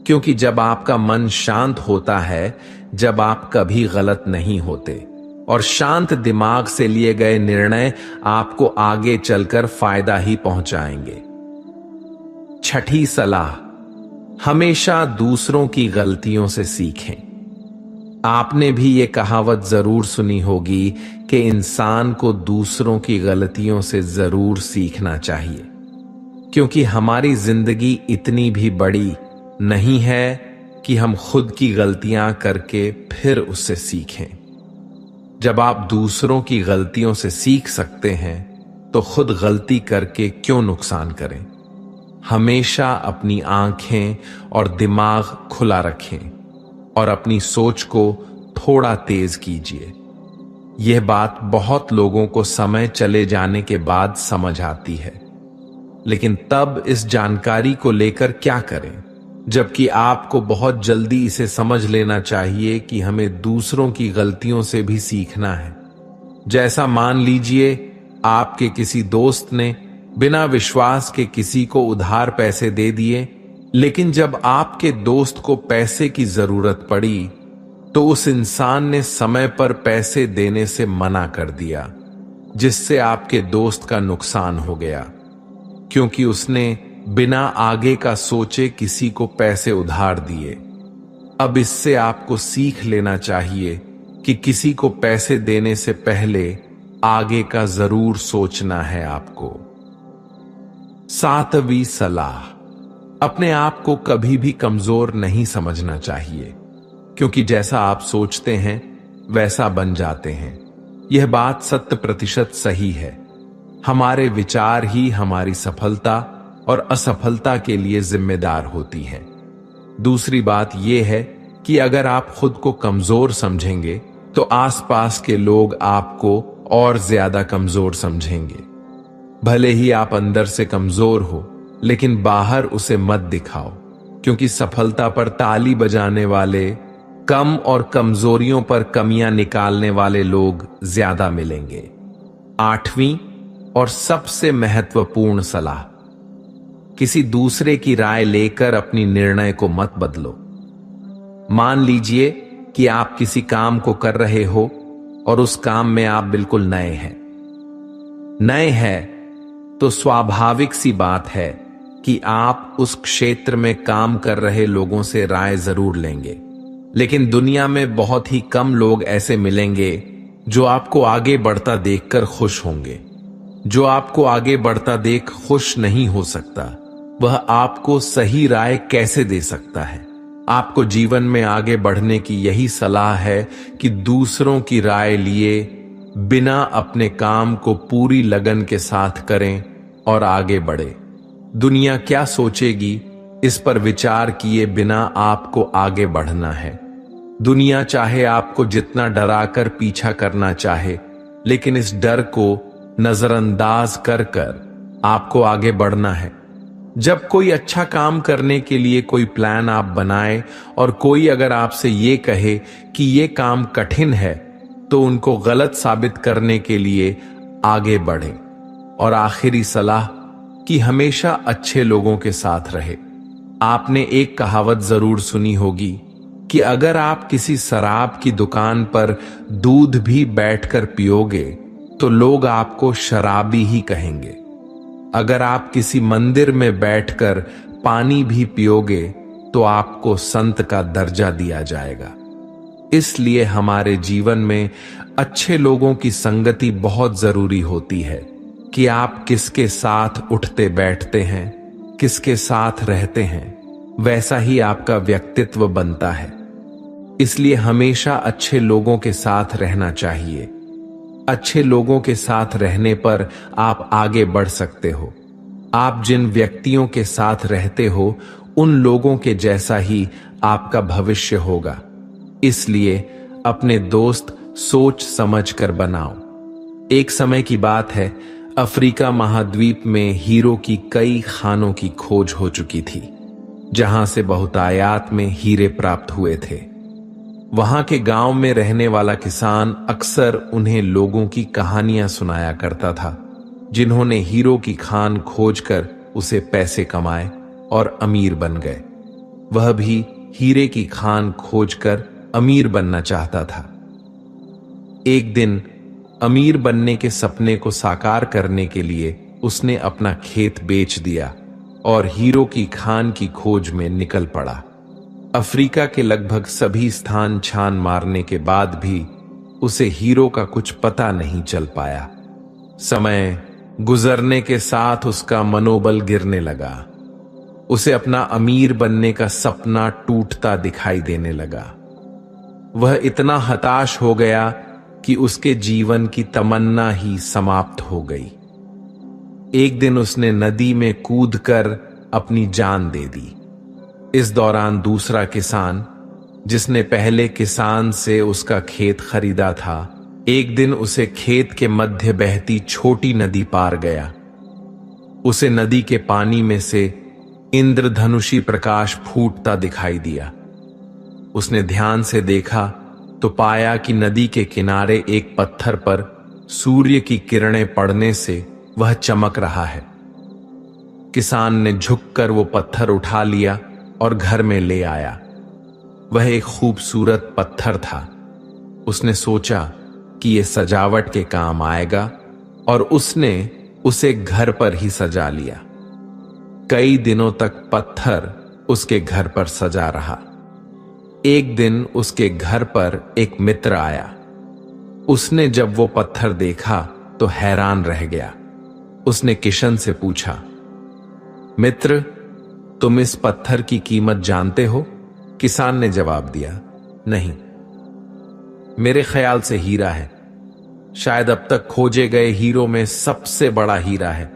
क्योंकि जब आपका मन शांत होता है, जब आप कभी गलत नहीं होते और शांत दिमाग से लिए गए निर्णय आपको आगे चलकर फायदा ही पहुंचाएंगे। 6ठी सलाह, हमेशा दूसरों की गलतियों से सीखें। आपने भी ये कहावत जरूर सुनी होगी कि इंसान को दूसरों की गलतियों से जरूर सीखना चाहिए, क्योंकि हमारी जिंदगी इतनी भी बड़ी नहीं है कि हम खुद की गलतियां करके फिर उससे सीखें। जब आप दूसरों की गलतियों से सीख सकते हैं तो खुद गलती करके क्यों नुकसान करें। हमेशा अपनी आंखें और दिमाग खुला रखें और अपनी सोच को थोड़ा तेज कीजिए। यह बात बहुत लोगों को समय चले जाने के बाद समझ आती है, लेकिन तब इस जानकारी को लेकर क्या करें, जबकि आपको बहुत जल्दी इसे समझ लेना चाहिए कि हमें दूसरों की गलतियों से भी सीखना है। जैसा मान लीजिए आपके किसी दोस्त ने बिना विश्वास के किसी को उधार पैसे दे दिए, लेकिन जब आपके दोस्त को पैसे की जरूरत पड़ी तो उस इंसान ने समय पर पैसे देने से मना कर दिया, जिससे आपके दोस्त का नुकसान हो गया, क्योंकि उसने बिना आगे का सोचे किसी को पैसे उधार दिए। अब इससे आपको सीख लेना चाहिए कि किसी को पैसे देने से पहले आगे का जरूर सोचना है आपको। 7वीं सलाह, अपने आप को कभी भी कमजोर नहीं समझना चाहिए, क्योंकि जैसा आप सोचते हैं वैसा बन जाते हैं। यह बात 100% सही है। हमारे विचार ही हमारी सफलता और असफलता के लिए जिम्मेदार होती है। दूसरी बात यह है कि अगर आप खुद को कमजोर समझेंगे तो आसपास के लोग आपको और ज्यादा कमजोर समझेंगे। भले ही आप अंदर से कमजोर हो, लेकिन बाहर उसे मत दिखाओ, क्योंकि सफलता पर ताली बजाने वाले कम और कमजोरियों पर कमियां निकालने वाले लोग ज्यादा मिलेंगे। 8वीं और सबसे महत्वपूर्ण सलाह, किसी दूसरे की राय लेकर अपनी निर्णय को मत बदलो। मान लीजिए कि आप किसी काम को कर रहे हो और उस काम में आप बिल्कुल नए हैं तो स्वाभाविक सी बात है कि आप उस क्षेत्र में काम कर रहे लोगों से राय जरूर लेंगे, लेकिन दुनिया में बहुत ही कम लोग ऐसे मिलेंगे जो आपको आगे बढ़ता देखकर खुश होंगे। जो आपको आगे बढ़ता देख खुश नहीं हो सकता, वह आपको सही राय कैसे दे सकता है। आपको जीवन में आगे बढ़ने की यही सलाह है कि दूसरों की राय लिए बिना अपने काम को पूरी लगन के साथ करें और आगे बढ़े। दुनिया क्या सोचेगी, इस पर विचार किए बिना आपको आगे बढ़ना है। दुनिया चाहे आपको जितना डराकर पीछा करना चाहे, लेकिन इस डर को नजरअंदाज कर कर आपको आगे बढ़ना है। जब कोई अच्छा काम करने के लिए कोई प्लान आप बनाए और कोई अगर आपसे ये कहे कि ये काम कठिन है, तो उनको गलत साबित करने के लिए आगे बढ़े। और आखिरी सलाह कि हमेशा अच्छे लोगों के साथ रहे। आपने एक कहावत जरूर सुनी होगी कि अगर आप किसी शराब की दुकान पर दूध भी बैठकर पियोगे तो लोग आपको शराबी ही कहेंगे। अगर आप किसी मंदिर में बैठकर पानी भी पियोगे तो आपको संत का दर्जा दिया जाएगा। इसलिए हमारे जीवन में अच्छे लोगों की संगति बहुत जरूरी होती है कि आप किसके साथ उठते बैठते हैं, किसके साथ रहते हैं, वैसा ही आपका व्यक्तित्व बनता है। इसलिए हमेशा अच्छे लोगों के साथ रहना चाहिए। अच्छे लोगों के साथ रहने पर आप आगे बढ़ सकते हो। आप जिन व्यक्तियों के साथ रहते हो उन लोगों के जैसा ही आपका भविष्य होगा। इसलिए अपने दोस्त सोच समझ कर बनाओ। एक समय की बात है, अफ्रीका महाद्वीप में हीरो की कई खानों की खोज हो चुकी थी, जहां से बहुतायत में हीरे प्राप्त हुए थे। वहां के गांव में रहने वाला किसान अक्सर उन्हें लोगों की कहानियां सुनाया करता था, जिन्होंने हीरो की खान खोजकर उसे पैसे कमाए और अमीर बन गए। वह भी हीरे की खान खोजकर अमीर बनना चाहता था। एक दिन अमीर बनने के सपने को साकार करने के लिए उसने अपना खेत बेच दिया और हीरो की खान की खोज में निकल पड़ा। अफ्रीका के लगभग सभी स्थान छान मारने के बाद भी उसे हीरो का कुछ पता नहीं चल पाया। समय गुजरने के साथ उसका मनोबल गिरने लगा। उसे अपना अमीर बनने का सपना टूटता दिखाई देने लगा। वह इतना हताश हो गया कि उसके जीवन की तमन्ना ही समाप्त हो गई। एक दिन उसने नदी में कूदकर अपनी जान दे दी। इस दौरान दूसरा किसान, जिसने पहले किसान से उसका खेत खरीदा था, एक दिन उसे खेत के मध्य बहती छोटी नदी पार गया। उसे नदी के पानी में से इंद्रधनुषी प्रकाश फूटता दिखाई दिया। उसने ध्यान से देखा तो पाया कि नदी के किनारे एक पत्थर पर सूर्य की किरणें पड़ने से वह चमक रहा है। किसान ने झुककर वो पत्थर उठा लिया और घर में ले आया। वह एक खूबसूरत पत्थर था। उसने सोचा कि यह सजावट के काम आएगा और उसने उसे घर पर ही सजा लिया। कई दिनों तक पत्थर उसके घर पर सजा रहा। एक दिन उसके घर पर एक मित्र आया। उसने जब वो पत्थर देखा तो हैरान रह गया। उसने किशन से पूछा, मित्र, तुम इस पत्थर की कीमत जानते हो? किसान ने जवाब दिया, नहीं, मेरे ख्याल से हीरा है। शायद अब तक खोजे गए हीरो में सबसे बड़ा हीरा है।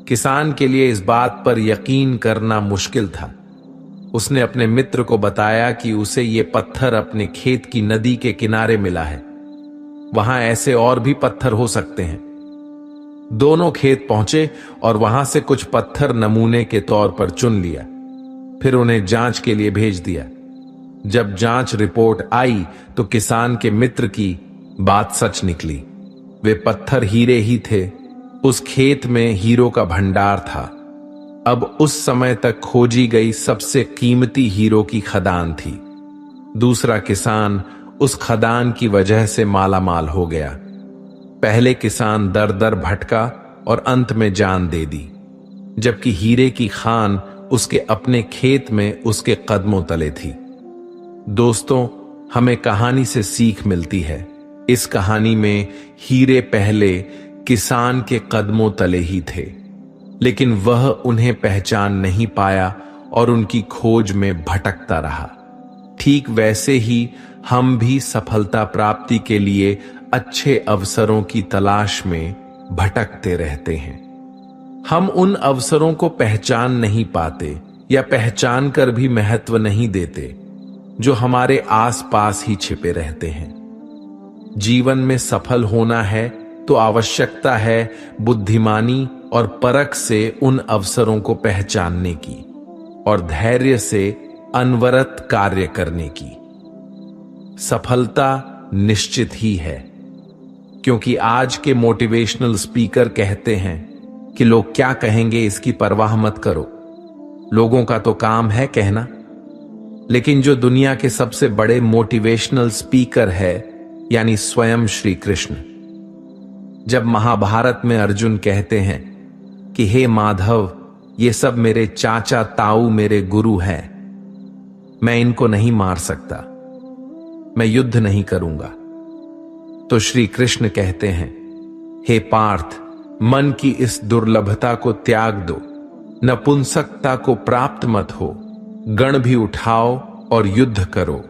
किसान के लिए इस बात पर यकीन करना मुश्किल था। उसने अपने मित्र को बताया कि उसे यह पत्थर अपने खेत की नदी के किनारे मिला है। वहां ऐसे और भी पत्थर हो सकते हैं। दोनों खेत पहुंचे और वहां से कुछ पत्थर नमूने के तौर पर चुन लिया। फिर उन्हें जांच के लिए भेज दिया। जब जांच रिपोर्ट आई तो किसान के मित्र की बात सच निकली। वे पत्थर हीरे ही थे। उस खेत में हीरो का भंडार था। अब उस समय तक खोजी गई सबसे कीमती हीरो की खदान थी। दूसरा किसान उस खदान की वजह से मालामाल हो गया। पहले किसान दर दर भटका और अंत में जान दे दी, जबकि हीरे की खान उसके अपने खेत में उसके कदमों तले थी। दोस्तों, हमें कहानी से सीख मिलती है। इस कहानी में हीरे पहले किसान के कदमों तले ही थे, लेकिन वह उन्हें पहचान नहीं पाया और उनकी खोज में भटकता रहा। ठीक वैसे ही हम भी सफलता प्राप्ति के लिए अच्छे अवसरों की तलाश में भटकते रहते हैं। हम उन अवसरों को पहचान नहीं पाते या पहचान कर भी महत्व नहीं देते जो हमारे आसपास ही छिपे रहते हैं। जीवन में सफल होना है तो आवश्यकता है बुद्धिमानी और परख से उन अवसरों को पहचानने की और धैर्य से अनवरत कार्य करने की। सफलता निश्चित ही है, क्योंकि आज के मोटिवेशनल स्पीकर कहते हैं कि लोग क्या कहेंगे इसकी परवाह मत करो, लोगों का तो काम है कहना। लेकिन जो दुनिया के सबसे बड़े मोटिवेशनल स्पीकर है यानी स्वयं श्री कृष्ण, जब महाभारत में अर्जुन कहते हैं कि हे माधव, ये सब मेरे चाचा ताऊ मेरे गुरु हैं, मैं इनको नहीं मार सकता, मैं युद्ध नहीं करूंगा, तो श्री कृष्ण कहते हैं, हे पार्थ, मन की इस दुर्लभता को त्याग दो, नपुंसकता को प्राप्त मत हो, गण भी उठाओ और युद्ध करो,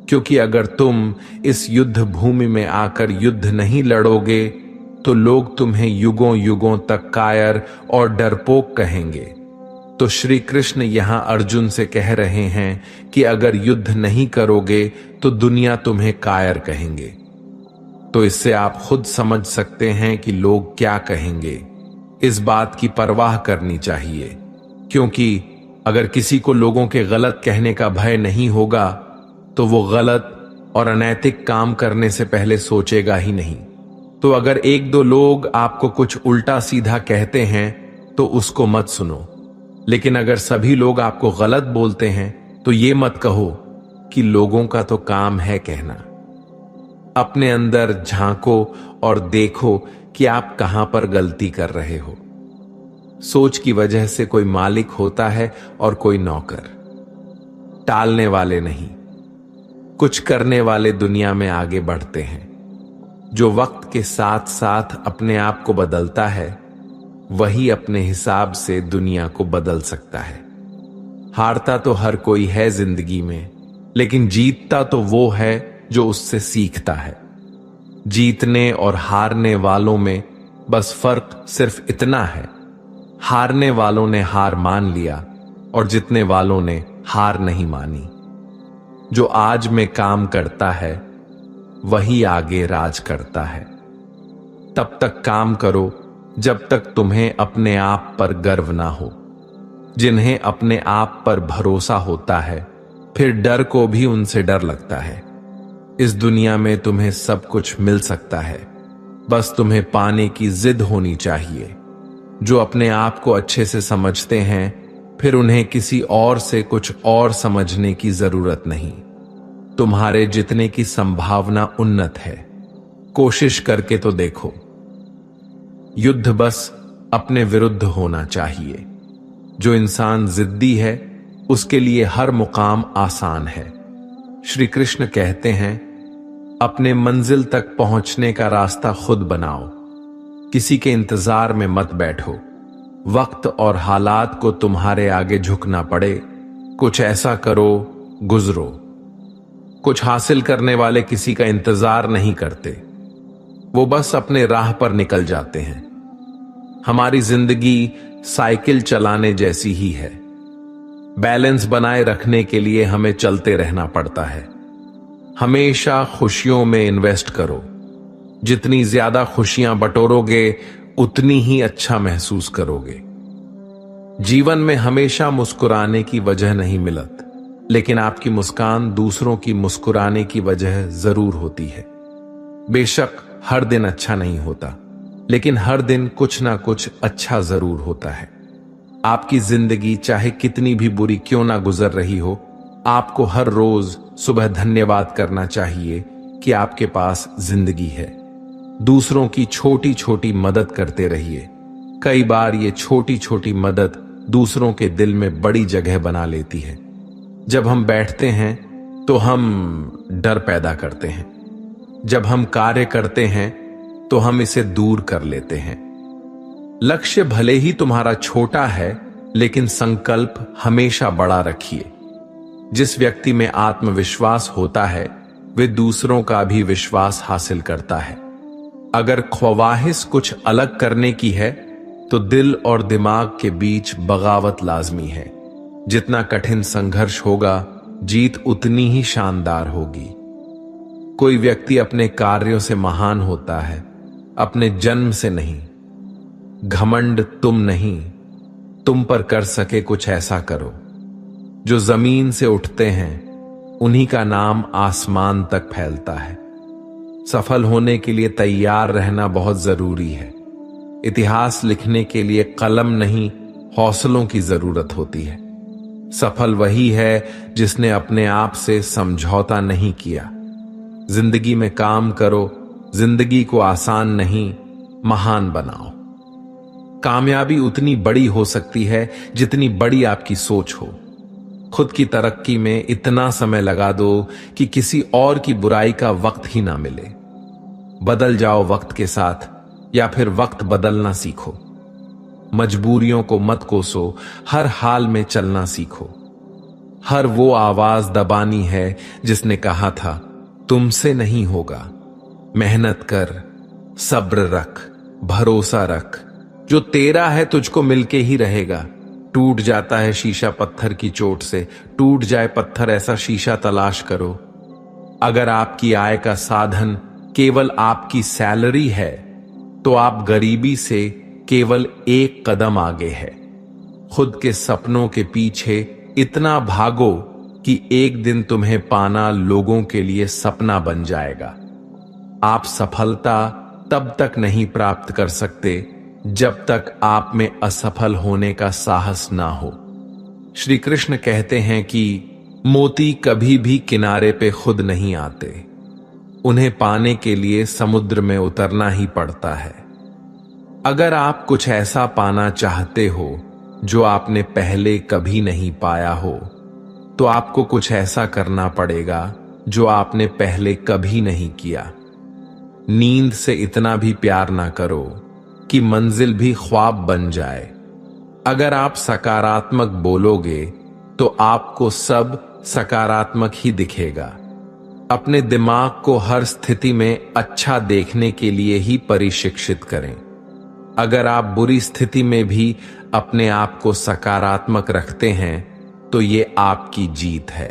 क्योंकि अगर तुम इस युद्ध भूमि में आकर युद्ध नहीं लड़ोगे तो लोग तुम्हें युगों युगों तक कायर और डरपोक कहेंगे। तो श्री कृष्ण यहां अर्जुन से कह रहे हैं कि अगर युद्ध नहीं करोगे तो दुनिया तुम्हें कायर कहेंगे। तो इससे आप खुद समझ सकते हैं कि लोग क्या कहेंगे। इस बात की परवाह करनी चाहिए, क्योंकि अगर किसी को लोगों के गलत कहने का भय नहीं होगा तो वो गलत और अनैतिक काम करने से पहले सोचेगा ही नहीं। तो अगर एक दो लोग आपको कुछ उल्टा सीधा कहते हैं तो उसको मत सुनो, लेकिन अगर सभी लोग आपको गलत बोलते हैं तो ये मत कहो कि लोगों का तो काम है कहना। अपने अंदर झांको और देखो कि आप कहां पर गलती कर रहे हो। सोच की वजह से कोई मालिक होता है और कोई नौकर। टालने वाले नहीं, कुछ करने वाले दुनिया में आगे बढ़ते हैं। जो वक्त के साथ साथ अपने आप को बदलता है वही अपने हिसाब से दुनिया को बदल सकता है। हारता तो हर कोई है जिंदगी में, लेकिन जीतता तो वो है जो उससे सीखता है। जीतने और हारने वालों में बस फर्क सिर्फ इतना है, हारने वालों ने हार मान लिया और जीतने वालों ने हार नहीं मानी। जो आज में काम करता है वही आगे राज करता है। तब तक काम करो जब तक तुम्हें अपने आप पर गर्व ना हो। जिन्हें अपने आप पर भरोसा होता है फिर डर को भी उनसे डर लगता है। इस दुनिया में तुम्हें सब कुछ मिल सकता है, बस तुम्हें पाने की जिद होनी चाहिए। जो अपने आप को अच्छे से समझते हैं फिर उन्हें किसी और से कुछ और समझने की जरूरत नहीं। तुम्हारे जितने की संभावना उन्नत है, कोशिश करके तो देखो। युद्ध बस अपने विरुद्ध होना चाहिए। जो इंसान जिद्दी है उसके लिए हर मुकाम आसान है। श्री कृष्ण कहते हैं, अपने मंजिल तक पहुंचने का रास्ता खुद बनाओ, किसी के इंतजार में मत बैठो। वक्त और हालात को तुम्हारे आगे झुकना पड़े, कुछ ऐसा करो, गुजरो। कुछ हासिल करने वाले किसी का इंतजार नहीं करते, वो बस अपने राह पर निकल जाते हैं। हमारी जिंदगी साइकिल चलाने जैसी ही है। बैलेंस बनाए रखने के लिए हमें चलते रहना पड़ता है। हमेशा खुशियों में इन्वेस्ट करो। जितनी ज्यादा खुशियां बटोरोगे उतनी ही अच्छा महसूस करोगे। जीवन में हमेशा मुस्कुराने की वजह नहीं मिलत, लेकिन आपकी मुस्कान दूसरों की मुस्कुराने की वजह जरूर होती है। बेशक हर दिन अच्छा नहीं होता, लेकिन हर दिन कुछ ना कुछ अच्छा जरूर होता है। आपकी जिंदगी चाहे कितनी भी बुरी क्यों ना गुजर रही हो, आपको हर रोज सुबह धन्यवाद करना चाहिए कि आपके पास जिंदगी है। दूसरों की छोटी छोटी मदद करते रहिए। कई बार ये छोटी छोटी मदद दूसरों के दिल में बड़ी जगह बना लेती है। जब हम बैठते हैं तो हम डर पैदा करते हैं, जब हम कार्य करते हैं तो हम इसे दूर कर लेते हैं। लक्ष्य भले ही तुम्हारा छोटा है, लेकिन संकल्प हमेशा बड़ा रखिए। जिस व्यक्ति में आत्मविश्वास होता है वे दूसरों का भी विश्वास हासिल करता है। अगर ख्वाहिश कुछ अलग करने की है तो दिल और दिमाग के बीच बगावत लाजमी है। जितना कठिन संघर्ष होगा, जीत उतनी ही शानदार होगी। कोई व्यक्ति अपने कार्यों से महान होता है, अपने जन्म से नहीं। घमंड तुम नहीं, तुम पर कर सके कुछ ऐसा करो। जो जमीन से उठते हैं उन्हीं का नाम आसमान तक फैलता है। सफल होने के लिए तैयार रहना बहुत जरूरी है। इतिहास लिखने के लिए कलम नहीं, हौसलों की जरूरत होती है। सफल वही है जिसने अपने आप से समझौता नहीं किया। जिंदगी में काम करो, जिंदगी को आसान नहीं, महान बनाओ। कामयाबी उतनी बड़ी हो सकती है जितनी बड़ी आपकी सोच हो। खुद की तरक्की में इतना समय लगा दो कि किसी और की बुराई का वक्त ही ना मिले। बदल जाओ वक्त के साथ, या फिर वक्त बदलना सीखो। मजबूरियों को मत कोसो, हर हाल में चलना सीखो। हर वो आवाज दबानी है जिसने कहा था तुमसे नहीं होगा। मेहनत कर, सब्र रख, भरोसा रख। जो तेरा है तुझको मिलके ही रहेगा। टूट जाता है शीशा पत्थर की चोट से, टूट जाए पत्थर ऐसा शीशा तलाश करो। अगर आपकी आय का साधन केवल आपकी सैलरी है तो आप गरीबी से केवल एक कदम आगे है। खुद के सपनों के पीछे इतना भागो कि एक दिन तुम्हें पाना लोगों के लिए सपना बन जाएगा। आप सफलता तब तक नहीं प्राप्त कर सकते जब तक आप में असफल होने का साहस ना हो। श्री कृष्ण कहते हैं कि मोती कभी भी किनारे पे खुद नहीं आते, उन्हें पाने के लिए समुद्र में उतरना ही पड़ता है। अगर आप कुछ ऐसा पाना चाहते हो जो आपने पहले कभी नहीं पाया हो, तो आपको कुछ ऐसा करना पड़ेगा जो आपने पहले कभी नहीं किया। नींद से इतना भी प्यार ना करो कि मंजिल भी ख्वाब बन जाए। अगर आप सकारात्मक बोलोगे तो आपको सब सकारात्मक ही दिखेगा। अपने दिमाग को हर स्थिति में अच्छा देखने के लिए ही प्रशिक्षित करें। अगर आप बुरी स्थिति में भी अपने आप को सकारात्मक रखते हैं तो ये आपकी जीत है।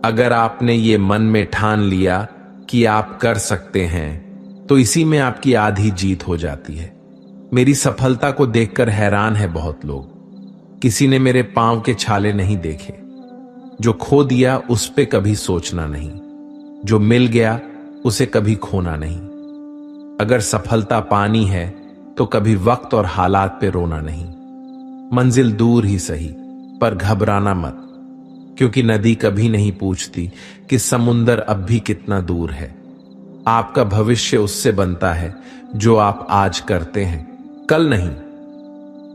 अगर आपने ये मन में ठान लिया कि आप कर सकते हैं तो इसी में आपकी आधी जीत हो जाती है। मेरी सफलता को देखकर हैरान है बहुत लोग। किसी ने मेरे पांव के छाले नहीं देखे। जो खो दिया उस पे कभी सोचना नहीं, जो मिल गया उसे कभी खोना नहीं। अगर सफलता पानी है तो कभी वक्त और हालात पे रोना नहीं। मंजिल दूर ही सही पर घबराना मत, क्योंकि नदी कभी नहीं पूछती कि समुंदर अब भी कितना दूर है। आपका भविष्य उससे बनता है जो आप आज करते हैं, कल नहीं।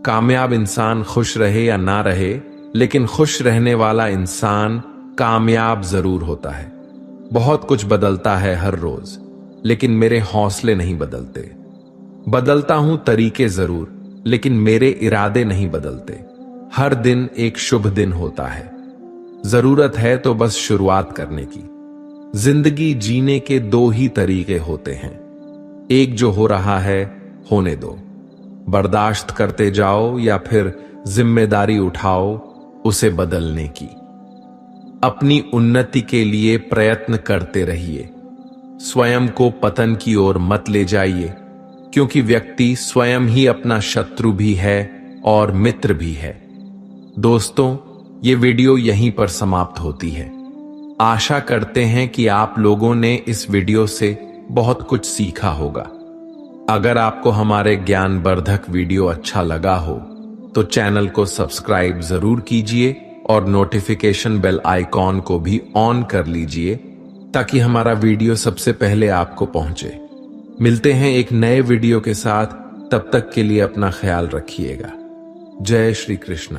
कामयाब इंसान खुश रहे या ना रहे, लेकिन खुश रहने वाला इंसान कामयाब जरूर होता है। बहुत कुछ बदलता है हर रोज, लेकिन मेरे हौसले नहीं बदलते। बदलता हूं तरीके जरूर, लेकिन मेरे इरादे नहीं बदलते। हर दिन एक शुभ दिन होता है। जरूरत है तो बस शुरुआत करने की। जिंदगी जीने के दो ही तरीके होते हैं, एक जो हो रहा है होने दो, बर्दाश्त करते जाओ, या फिर जिम्मेदारी उठाओ उसे बदलने की। अपनी उन्नति के लिए प्रयत्न करते रहिए। स्वयं को पतन की ओर मत ले जाइए, क्योंकि व्यक्ति स्वयं ही अपना शत्रु भी है और मित्र भी है। दोस्तों, ये वीडियो यहीं पर समाप्त होती है। आशा करते हैं कि आप लोगों ने इस वीडियो से बहुत कुछ सीखा होगा। अगर आपको हमारे ज्ञानवर्धक वीडियो अच्छा लगा हो तो चैनल को सब्सक्राइब जरूर कीजिए और नोटिफिकेशन बेल आइकॉन को भी ऑन कर लीजिए, ताकि हमारा वीडियो सबसे पहले आपको पहुंचे। मिलते हैं एक नए वीडियो के साथ, तब तक के लिए अपना ख्याल रखिएगा। जय श्री कृष्ण।